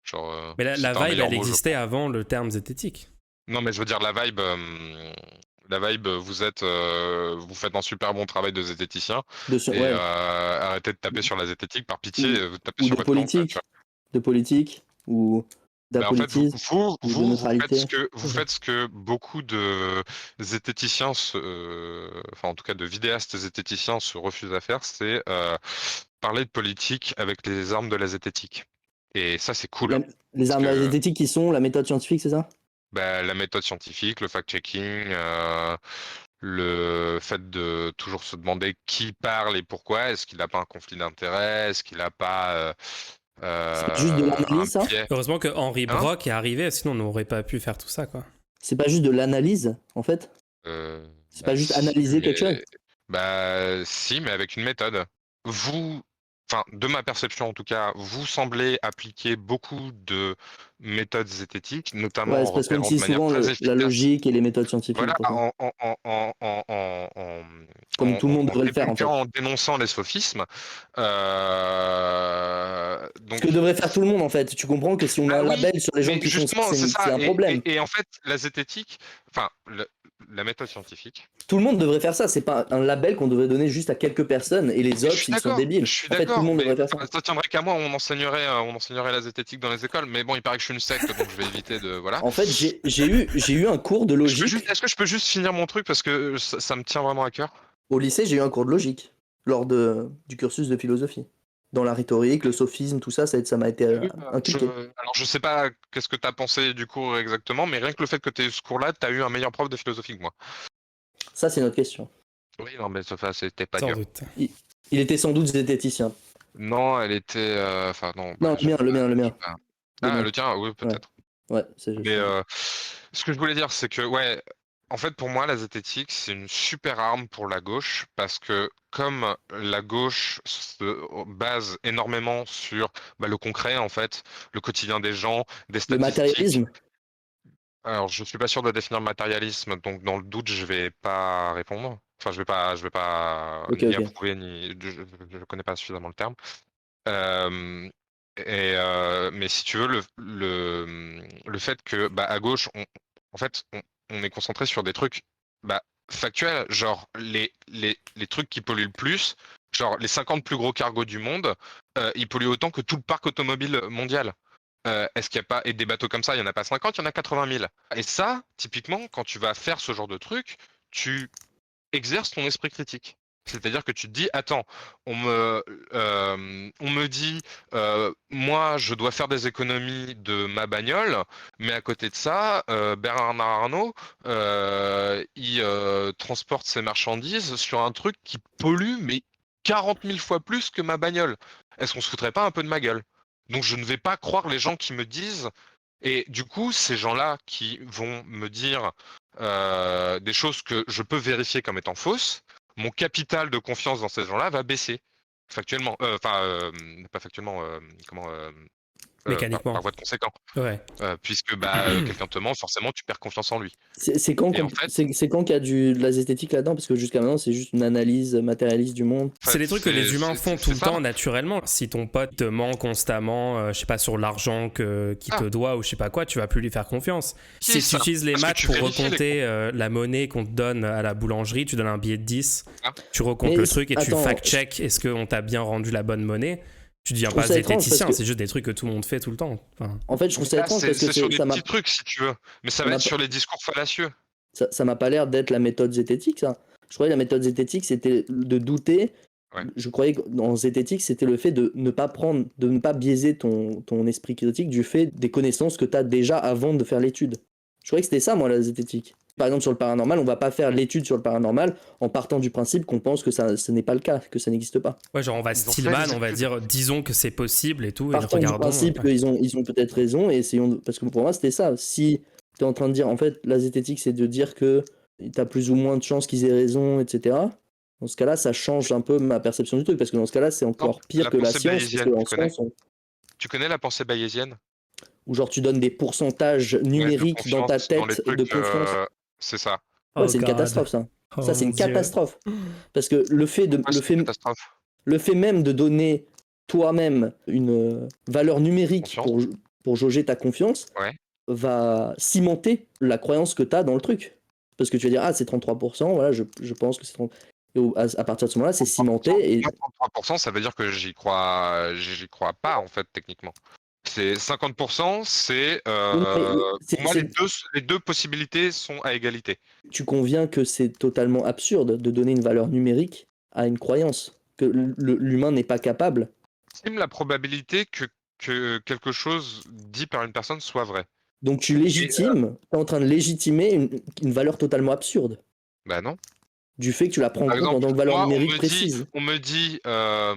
Genre. Mais la c'est un vibe, meilleur elle mot, je existait pense. avant le terme zététique. Non, mais je veux dire la vibe. Vous faites un super bon travail de zététicien et Ouais. arrêtez de taper sur la zététique par pitié, vous tapez Ou sur de votre langue, quoi, tu politique. vois. De politique, ou Mais en fait, vous, d'apolitisme, vous, ou de vous, vous faites neutralité. vous faites ce que beaucoup de zététiciens, enfin en tout cas de vidéastes zététiciens se refusent à faire, c'est parler de politique avec les armes de la zététique. Et ça, c'est cool. Les Parce armes de la que zététique qui sont la méthode scientifique, c'est ça? la méthode scientifique, le fact-checking, le fait de toujours se demander qui parle et pourquoi, est-ce qu'il n'a pas un conflit d'intérêt, est-ce qu'il n'a pas C'est pas juste de un l'analyse, ça? biais. Heureusement que Henri Hein Brock est arrivé, sinon on n'aurait pas pu faire tout ça, quoi. C'est pas juste de l'analyse, en fait? C'est pas juste Si, analyser quelque chose? si, mais avec une méthode. Enfin, de ma perception en tout cas, vous semblez appliquer beaucoup de méthodes zététiques, notamment Ouais, en c'est parce qu'on repérant de utilise manière souvent très la efficace. logique et les méthodes scientifiques Voilà, pour ça. Comme tout le monde en devrait le faire, en fait. débunquant, en dénonçant les sophismes. Ce que Donc, devrait faire tout le monde, en fait. Tu comprends que si on a un oui, label sur les gens mais qui font ça, justement, c'est c'est ça. un problème. Et en fait, la zététique, enfin, la méthode scientifique. Tout le monde devrait faire ça. C'est pas un label qu'on devrait donner juste à quelques personnes et les Je autres, suis ils sont d'accord, débiles. je suis En fait, tout le d'accord, monde mais devrait faire ça. ça tiendrait qu'à moi, on enseignerait la zététique dans les écoles, mais bon, il paraît que je suis une secte, donc je vais éviter de, voilà. En fait, j'ai eu un cours de logique. Est-ce que je peux juste finir mon truc parce que ça me tient vraiment à cœur? Au lycée, j'ai eu un cours de logique lors du cursus de philosophie. Dans la rhétorique, le sophisme, tout ça, ça m'a été inculqué. Alors, je sais pas qu'est-ce que t'as pensé du cours exactement, mais rien que le fait que t'aies eu ce cours-là, t'as eu un meilleur prof de philosophie que moi. Ça, c'est notre question. Oui, non, mais ça, c'était pas Sans dur. doute. Il était sans doute zététicien. Non, elle était. Enfin, non. Non, le mien. Le Le mien. tien, oui, peut-être. Ouais, c'est juste. Mais ce que je voulais dire, c'est que, ouais, en fait, pour moi, la zététique, c'est une super arme pour la gauche, parce que comme la gauche se base énormément sur le concret, en fait, le quotidien des gens, des Le statistiques. matérialisme. Alors, je suis pas sûr de définir le matérialisme, donc dans le doute, je vais pas répondre. Enfin, je vais pas Ok, ni ok. approuver, je connais pas suffisamment le terme. Euh, mais si tu veux, le fait que à gauche, en fait, on est concentré sur des trucs factuels, genre les trucs qui polluent le plus, genre les 50 plus gros cargos du monde, ils polluent autant que tout le parc automobile mondial. Est-ce qu'il n'y a pas, et des bateaux comme ça, il n'y en a pas 50, il y en a 80 000. Et ça, typiquement, quand tu vas faire ce genre de truc, tu exerces ton esprit critique. C'est-à-dire que tu te dis, attends, on me dit, moi, je dois faire des économies de ma bagnole, mais à côté de ça, Bernard Arnault, il transporte ses marchandises sur un truc qui pollue, mais 40 000 fois plus que ma bagnole. Est-ce qu'on se foutrait pas un peu de ma gueule? Donc je ne vais pas croire les gens qui me disent, et du coup, ces gens-là qui vont me dire des choses que je peux vérifier comme étant fausses, mon capital de confiance dans ces gens-là va baisser factuellement. Enfin, pas factuellement, comment Mécaniquement. par voie de conséquent. Ouais. Puisque quelqu'un te ment, forcément, tu perds confiance en lui. C'est quand Et en fait, c'est quand qu'il y a de la zététique là-dedans? Parce que jusqu'à maintenant, c'est juste une analyse matérialiste du monde. C'est des trucs que les humains font tout le ça. temps naturellement. Si ton pote te ment constamment, je sais pas, sur l'argent qu'il te doit ou je sais pas quoi, tu vas plus lui faire confiance. Qui Si est tu ça? utilises les Parce que maths tu pour vérifies les recompter la monnaie qu'on te donne à la boulangerie, tu donnes un billet de 10, Ah. tu recomptes Mais le truc et tu attends, fact-check est-ce qu'on t'a bien rendu la bonne monnaie. Tu deviens trouve pas ça étrange zététicien, parce que- c'est juste des trucs que tout le monde fait tout le temps. Enfin, En fait, je trouve ça Là, étrange parce que c'est sur des ça m'a petits trucs, si tu veux. Mais ça ça va m'a être pas- sur les discours fallacieux. ça m'a pas l'air d'être la méthode zététique, ça. Je croyais que la méthode zététique, c'était de douter. Ouais. Je croyais que dans zététique, c'était le fait de ne pas biaiser ton esprit critique du fait des connaissances que tu as déjà avant de faire l'étude. Je croyais que c'était ça, moi, la zététique. Par exemple, sur le paranormal, on va pas faire l'étude sur le paranormal en partant du principe qu'on pense que ce n'est pas le cas, que ça n'existe pas. Ouais, genre on va Ils ont Stillman, fait des on va études. dire disons que c'est possible et tout, et Partant du regardons. principe Ouais. qu'ils ont peut-être raison, et essayons parce que pour moi, c'était ça. Si tu es en train de dire, en fait, la zététique, c'est de dire que tu as plus ou moins de chances qu'ils aient raison, etc. Dans ce cas-là, ça change un peu ma perception du truc, parce que dans ce cas-là, c'est encore pire La que la pensée science, parce bayésienne, que tu en connais? science, Tu connais la pensée bayésienne? où genre tu donnes des pourcentages Ouais, de numériques dans ta confiance dans les tête de trucs, confiance. c'est ça. Ouais, Oh c'est une God. catastrophe, ça. Oh Ça, c'est mon une Dieu. catastrophe. Parce que le fait Pourquoi c'est une catastrophe? même de donner toi-même une valeur numérique Confiance. pour jauger ta confiance Ouais. va cimenter la croyance que tu as dans le truc. Parce que tu vas dire, ah, c'est 33%, voilà, je pense que c'est 30%. Et à partir de ce moment-là, c'est cimenté. Et 33%, ça veut dire que j'y crois pas, en fait, techniquement. C'est 50%, c'est Oui, mais pour moi les deux possibilités sont à égalité. tu conviens que c'est totalement absurde de donner une valeur numérique à une croyance, que l'humain n'est pas capable. Estime la probabilité que quelque chose dit par une personne soit vrai. Donc tu légitimes, tu es en train de légitimer une valeur totalement absurde. Bah non. Du fait que tu la prends en Par compte en exemple, tant que valeur moi, numérique précise. on me dit, ah,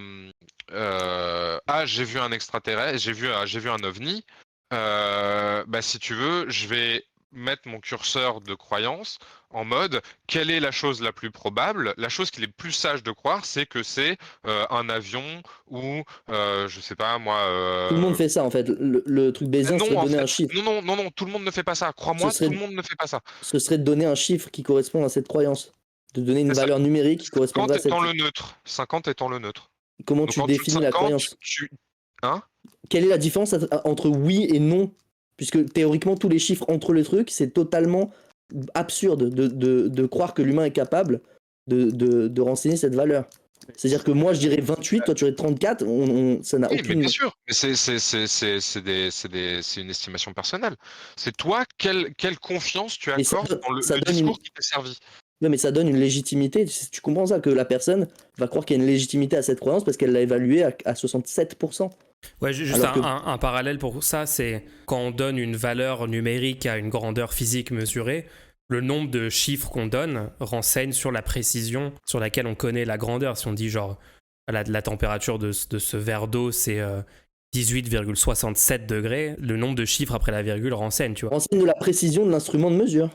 j'ai vu un extraterrestre, j'ai vu un ovni. Bah, si tu veux, je vais mettre mon curseur de croyance en mode, quelle est la chose la plus probable? La chose qu'il est plus sage de croire, c'est que c'est un avion ou, je sais pas moi. Tout le monde fait ça en fait. Le truc Bayésien serait de Non, en donner un fait, chiffre. non, tout le monde ne fait pas ça. Ce Crois-moi, tout serait, le monde ne fait pas ça. ce serait de donner un chiffre qui correspond à cette croyance. De donner une C'est ça. valeur numérique qui 50 correspondrait à cette. étant le neutre. 50 étant le neutre. Comment Donc tu en dessous de définis la 50, croyance? Hein? Quelle est la différence entre oui et non? Puisque théoriquement, tous les chiffres entre les trucs, c'est totalement absurde de croire que l'humain est capable de renseigner cette valeur. C'est-à-dire que moi, je dirais 28, toi, tu dirais 34, ça n'a Oui, mais aucune. bien sûr, mais c'est une estimation personnelle. C'est toi, quelle confiance tu Mais ça, accordes dans ça le donne une. discours qui t'est servi. Ouais, mais ça donne une légitimité. Tu comprends ça, que la personne va croire qu'il y a une légitimité à cette croyance parce qu'elle l'a évaluée à 67%. Ouais, juste Alors que- un parallèle pour ça, c'est quand on donne une valeur numérique à une grandeur physique mesurée, le nombre de chiffres qu'on donne renseigne sur la précision sur laquelle on connaît la grandeur. Si on dit genre la température de ce verre d'eau, c'est 18,67 degrés, le nombre de chiffres après la virgule renseigne, tu vois. Renseigne de la précision de l'instrument de mesure.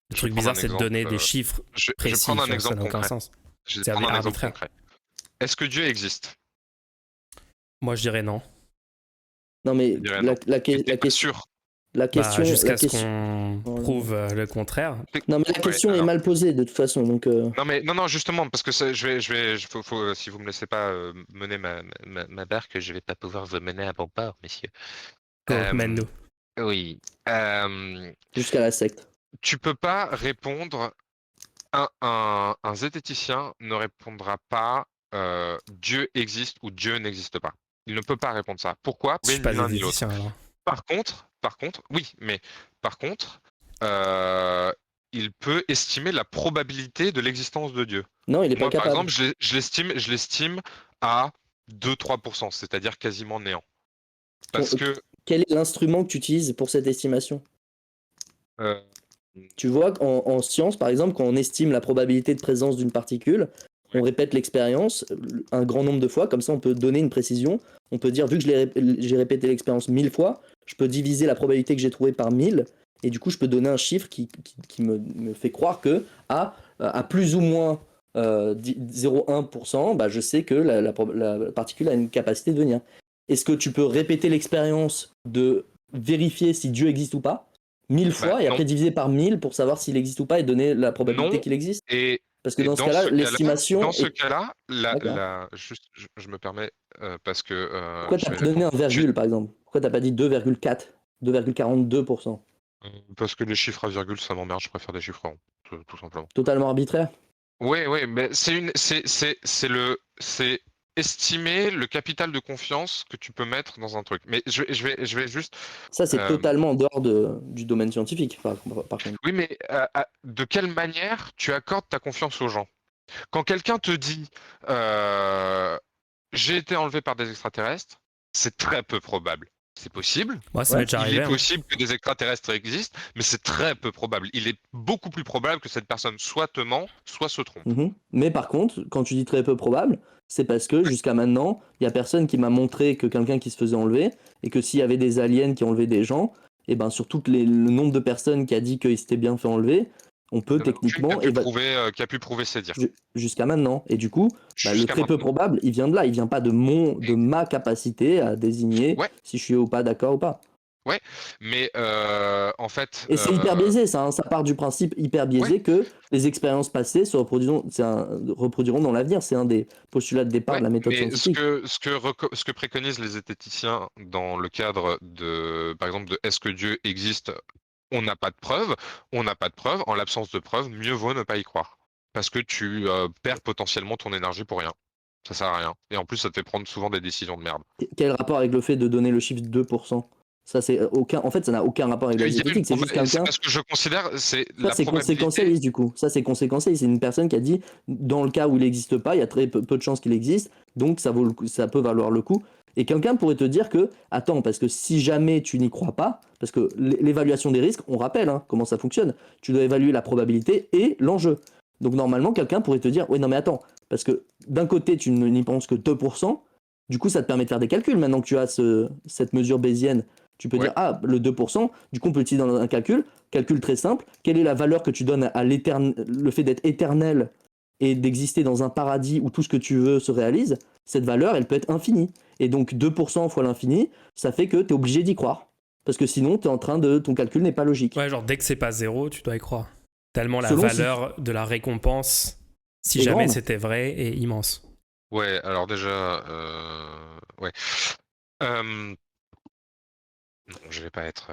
Le Je truc vais bizarre, prendre un c'est de donner exemple, des chiffres Je vais précis, prendre un tu vois, ça exemple n'a aucun concret. sens. Je vais C'est prendre un exemple arbitraire. concret. Est-ce que Dieu existe? Moi, je dirais non. Non, mais Je dirais la non. Mais t'es pas question. sûr. La question. Jusqu'à la ce question... qu'on prouve le contraire. Non, mais la question est alors. mal posée de toute façon. Donc, Non, justement, parce que si vous me laissez pas mener ma barque, je vais pas pouvoir vous mener à bon port, messieurs. Go, Euh, mène-nous. Oui. jusqu'à la secte. Tu peux pas répondre. Un zététicien ne répondra pas Dieu existe ou Dieu n'existe pas. Il ne peut pas répondre ça. Pourquoi? Je suis Ni pas l'un ni l'autre. zététicien alors. Par contre, oui, mais par contre, il peut estimer la probabilité de l'existence de Dieu. Non, il est pas Moi, par capable. exemple, je l'estime à 2-3%, c'est-à-dire quasiment néant. Parce que Quel est l'instrument que tu utilises pour cette estimation? euh, Tu vois qu'en science, par exemple, quand on estime la probabilité de présence d'une particule, on répète l'expérience un grand nombre de fois, comme ça on peut donner une précision. On peut dire, vu que j'ai répété l'expérience 1000 fois, je peux diviser la probabilité que j'ai trouvée par 1000, et du coup je peux donner un chiffre qui me fait croire que à plus ou moins 0,1%, bah, je sais que la particule a une capacité de venir. Est-ce que tu peux répéter l'expérience de vérifier si Dieu existe ou pas 1000 fois et non. après diviser par 1000 pour savoir s'il existe ou pas et donner la probabilité Non. qu'il existe? Et Parce que dans ce cas-là, l'estimation. Dans ce cas-là, D'accord. juste, je me permets parce que Pourquoi je t'as vais pas donné un répondre. virgule par exemple? Pourquoi t'as pas dit 2,4, 2,42%? Parce que les chiffres à virgule, ça m'emmerde. Je préfère des chiffres ronds, tout simplement. Totalement arbitraire? Oui, mais c'est estimer le capital de confiance que tu peux mettre dans un truc. Mais je vais juste. Ça, c'est totalement en dehors du domaine scientifique, par contre. Oui, mais de quelle manière tu accordes ta confiance aux gens? Quand quelqu'un te dit j'ai été enlevé par des extraterrestres, c'est très peu probable. C'est possible. Moi, ça Ouais. m'est déjà Il est arrivé. Hein. possible que des extraterrestres existent, mais c'est très peu probable. Il est beaucoup plus probable que cette personne soit te ment, soit se trompe. Mais par contre, quand tu dis très peu probable, c'est parce que jusqu'à maintenant, il y a personne qui m'a montré que quelqu'un qui se faisait enlever, et que s'il y avait des aliens qui enlevaient des gens, et ben sur le nombre de personnes qui a dit qu'il s'était bien fait enlever, on peut Il n'y en a aucune techniquement qui a pu prouver ses dires. jusqu'à maintenant. Et du coup, le Jusqu'à très peu maintenant. probable, il vient de là, il vient pas de ma capacité à désigner Ouais, si je suis ou pas d'accord ou pas. ouais. Mais en fait, Et c'est hyper biaisé, ça, hein. Ça part du principe hyper ouais, biaisé que les expériences passées se reproduiront dans l'avenir. C'est un des postulats de départ de ouais. la méthode Mais scientifique. ce que préconisent les zététiciens dans le cadre de, par exemple, de est-ce que Dieu existe? On n'a pas de preuves. On n'a pas de preuves. En l'absence de preuves, mieux vaut ne pas y croire. Parce que tu perds potentiellement ton énergie pour rien. Ça sert à rien. Et en plus, ça te fait prendre souvent des décisions de merde. Quel rapport avec le fait de donner le chiffre de 2%? Ça, c'est aucun. En fait, ça n'a aucun rapport avec la Il y a une zététique. C'est juste c'est quelqu'un. parce que je considère, c'est Ça, la c'est probabilité. conséquentialiste du coup. Ça, c'est conséquentialiste. C'est une personne qui a dit dans le cas où il n'existe pas, il y a très peu de chances qu'il existe, donc ça peut valoir le coup. Et quelqu'un pourrait te dire que, attends, parce que si jamais tu n'y crois pas, parce que l'évaluation des risques, on rappelle comment ça fonctionne, tu dois évaluer la probabilité et l'enjeu. Donc normalement, quelqu'un pourrait te dire, oui, non mais attends, parce que d'un côté, tu n'y penses que 2%, du coup, ça te permet de faire des calculs maintenant que tu as cette mesure bayésienne. Tu peux Ouais. dire, ah, le 2%, du coup, on peut utiliser dans un calcul très simple, quelle est la valeur que tu donnes à le fait d'être éternel et d'exister dans un paradis où tout ce que tu veux se réalise, cette valeur, elle peut être infinie. Et donc 2% fois l'infini, ça fait que tu es obligé d'y croire. Parce que sinon, ton calcul n'est pas logique. Ouais, genre dès que c'est pas zéro, tu dois y croire. Tellement la Selon valeur de la récompense, si est jamais grande. c'était vrai, est immense. Ouais, alors déjà, ouais. Non, je vais pas être.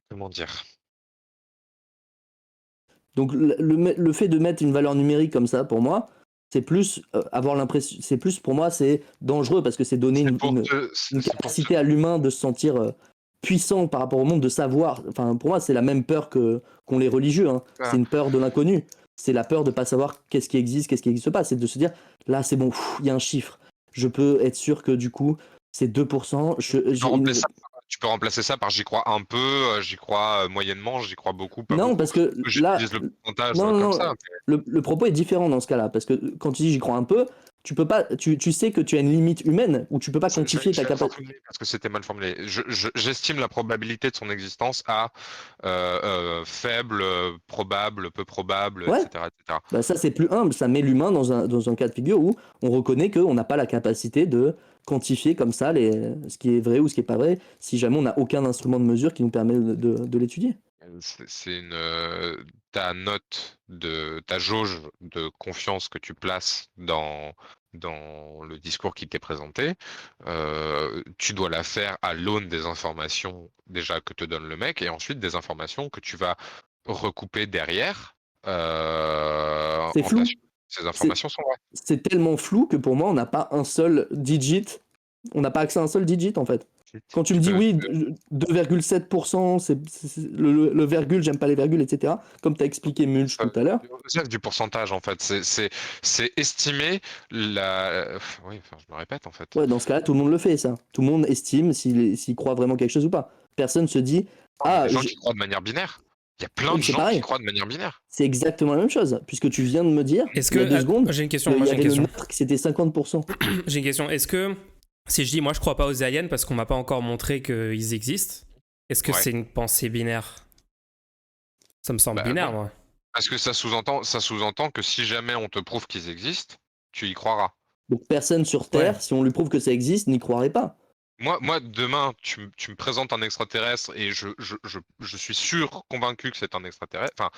Comment dire? Donc le fait de mettre une valeur numérique comme ça, pour moi, c'est plus avoir l'impression, c'est plus pour moi, c'est dangereux parce que c'est donner C'est pour te, une c'est pour te- capacité à l'humain de se sentir puissant par rapport au monde, de savoir. Enfin, pour moi, c'est la même peur qu'ont les religieux. Hein. Ah, C'est une peur de l'inconnu. C'est la peur de pas savoir qu'est-ce qui existe, qu'est-ce qui n'existe pas. C'est de se dire, là, c'est bon, il y a un chiffre. Je peux être sûr que du coup, c'est 2%. tu peux remplacer ça par j'y crois un peu, j'y crois moyennement, j'y crois beaucoup, pas Non, beaucoup. parce que là, J'utilise le pourcentage non, comme non, ça. le propos est différent dans ce cas-là, parce que quand tu dis j'y crois un peu, tu peux pas, tu sais que tu as une limite humaine où tu peux pas quantifier ta J'ai mal capacité. formulé parce que c'était mal formulé. J'estime la probabilité de son existence à faible, probable, peu probable, Ouais, etc., etc. bah ça c'est plus humble, ça met l'humain dans un cas de figure où on reconnaît qu'on n'a pas la capacité de quantifier comme ça ce qui est vrai ou ce qui est pas vrai, si jamais on n'a aucun instrument de mesure qui nous permet de l'étudier. C'est ta note ta jauge de confiance que tu places dans le discours qui t'est présenté. Tu dois la faire à l'aune des informations déjà que te donne le mec et ensuite des informations que tu vas recouper derrière C'est en flou, t'assurant que ces c'est informations sont vraies. c'est tellement flou que pour moi on n'a pas un seul digit, on n'a pas accès à un seul digit en fait. Quand tu me Tu dis peux, oui, 2,7%, le virgule, j'aime pas les virgules, etc. Comme tu as expliqué Mulch tout à l'heure. c'est du pourcentage en fait. C'est estimer la. Oui, enfin, je me répète en fait. Ouais, dans ce cas-là, tout le monde le fait, ça. Tout le monde estime s'il croit vraiment quelque chose ou pas. Personne se dit, Il y a ah, des gens qui croient de manière binaire. Il y a plein oui, de c'est gens qui pareil. croient de manière binaire. C'est exactement la même chose, puisque tu viens de me dire, Est-ce il y a 2 que. secondes, J'ai une question, qu'il moi y j'ai une avait le question. neutre, que c'était 50%. J'ai une question. Est-ce que. Si je dis moi je crois pas aux aliens parce qu'on m'a pas encore montré qu'ils existent, est-ce que Ouais. c'est une pensée binaire? Ça me semble Bah binaire, non. moi. Parce que ça sous-entend que si jamais on te prouve qu'ils existent, tu y croiras. Donc personne sur Ouais. Terre, si on lui prouve que ça existe, n'y croirait pas. Moi, demain, tu me présentes un extraterrestre et je suis sûr, convaincu que c'est un extraterrestre. Enfin,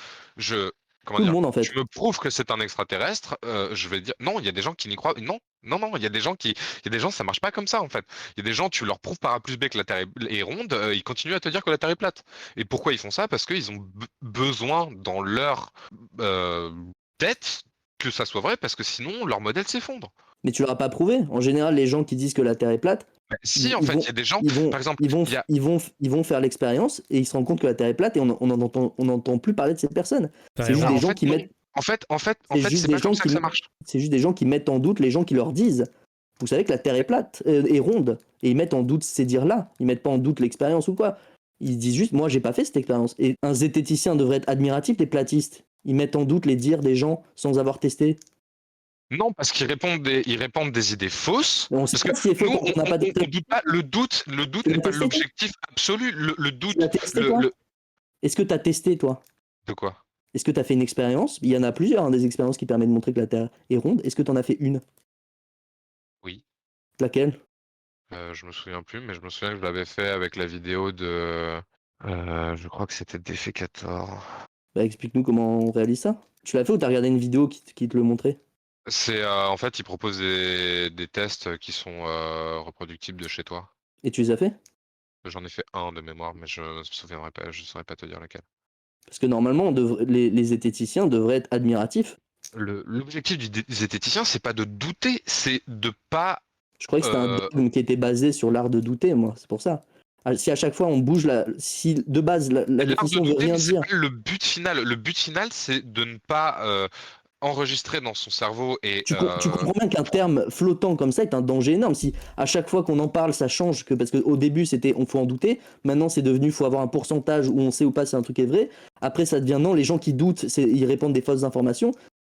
comment Tout le dire, monde, en tu fait. me prouves que c'est un extraterrestre, je vais dire, non, il y a des gens qui n'y croient. Non, non, non, il y a des gens ça marche pas comme ça, en fait. Il y a des gens, tu leur prouves par A plus B que la Terre est ronde, ils continuent à te dire que la Terre est plate. Et pourquoi ils font ça? Parce qu'ils ont besoin dans leur euh, tête que ça soit vrai, parce que sinon, leur modèle s'effondre. Mais tu l'auras pas prouvé. En général, les gens qui disent que la Terre est plate, Bah, si, ils, en ils fait, il y vont, a des gens, ils vont, par exemple, ils vont, il y a ils vont faire l'expérience et ils se rendent compte que la Terre est plate et on n'entend plus parler de ces personnes. T'as C'est juste raison. bah, des en gens fait, qui non. mettent. C'est juste c'est des pas comme gens ça que qui ça marche. C'est juste des gens qui mettent en doute les gens qui leur disent. Vous savez que la Terre est plate, est ronde, et ils mettent en doute ces dires-là. Ils mettent pas en doute l'expérience ou quoi. Ils disent juste, moi j'ai pas fait cette expérience. Et un zététicien devrait être admiratif des platistes. Ils mettent en doute les dires des gens sans avoir testé. Non, parce ils répandent des idées fausses. On sait Parce que pas ce qui est faux nous, quand on n'a pas testé. on doute pas. Le doute Tu l'as n'est pas testé, toi? l'objectif absolu. Le Tu doute, l'as testé, toi? Est-ce que tu as testé, toi? de quoi? Est-ce que tu as fait une expérience? Il y en a plusieurs, hein, des expériences qui permettent de montrer que la Terre est ronde. Est-ce que tu en as fait une? Oui. Laquelle? Je me souviens plus, mais je me souviens que je l'avais fait avec la vidéo de. Je crois que c'était Défécator. Bah, explique-nous comment on réalise ça. Tu l'as fait ou t'as regardé une vidéo qui te le montrait? C'est en fait, ils proposent des tests qui sont reproductibles de chez toi. Et tu les as fait? J'en ai fait un de mémoire, mais je me souviendrai pas, je saurais pas te dire lequel. Parce que normalement, les zététiciens devraient être admiratifs. L'objectif du zététicien, c'est pas de douter, c'est de pas. Je croyais que c'était un dogme qui était basé sur l'art de douter, moi, c'est pour ça. Si à chaque fois on bouge si de base la L'art de définition veut douter, rien mais c'est dire. pas le but final. Le but final, c'est de ne pas enregistrer dans son cerveau et. Tu comprends bien qu'un terme flottant comme ça est un danger énorme. Si à chaque fois qu'on en parle, ça change, parce qu'au début c'était on faut en douter, maintenant c'est devenu faut avoir un pourcentage où on sait ou pas si un truc est vrai. Après ça devient non, les gens qui doutent, ils répandent des fausses informations.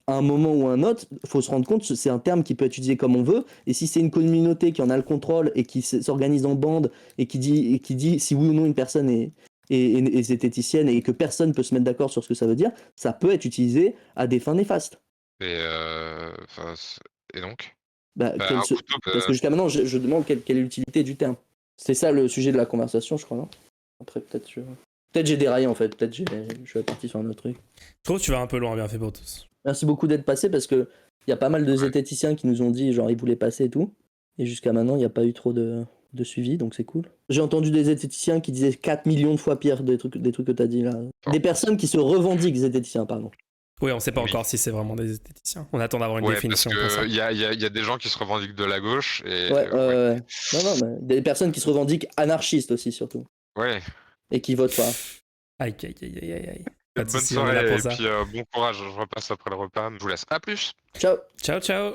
À un moment ou à un autre, faut se rendre compte, c'est un terme qui peut être utilisé comme on veut. Et si c'est une communauté qui en a le contrôle et qui s'organise en bande et qui dit si oui ou non une personne est zététicienne et que personne peut se mettre d'accord sur ce que ça veut dire, ça peut être utilisé à des fins néfastes. Et, et donc? Bah, Bah, parce que jusqu'à maintenant, je demande quelle est l'utilité du terme. C'est ça le sujet de la conversation, je crois, non? Après, peut-être j'ai déraillé en fait, peut-être je suis parti sur un autre truc. Je trouve que tu vas un peu loin, bien fait pour tous. Merci beaucoup d'être passé parce que il y a pas mal de zététiciens qui nous ont dit genre ils voulaient passer et tout. Et jusqu'à maintenant, il n'y a pas eu trop de suivi, donc c'est cool. J'ai entendu des zététiciens qui disaient 4 millions de fois pire des trucs que t'as dit là. Des personnes qui se revendiquent zététiciens, pardon. Oui, on sait pas encore si c'est vraiment des esthéticiens. On attend d'avoir une définition pour ça. Il y a des gens qui se revendiquent de la gauche et. Ouais. Non, mais des personnes qui se revendiquent anarchistes aussi, surtout. Ouais. Et qui votent pas. Aïe. Pas de Bonne soucis, on est là soirée pour et ça. puis bon courage, je repasse après le repas. Je vous laisse. À plus. Ciao. Ciao.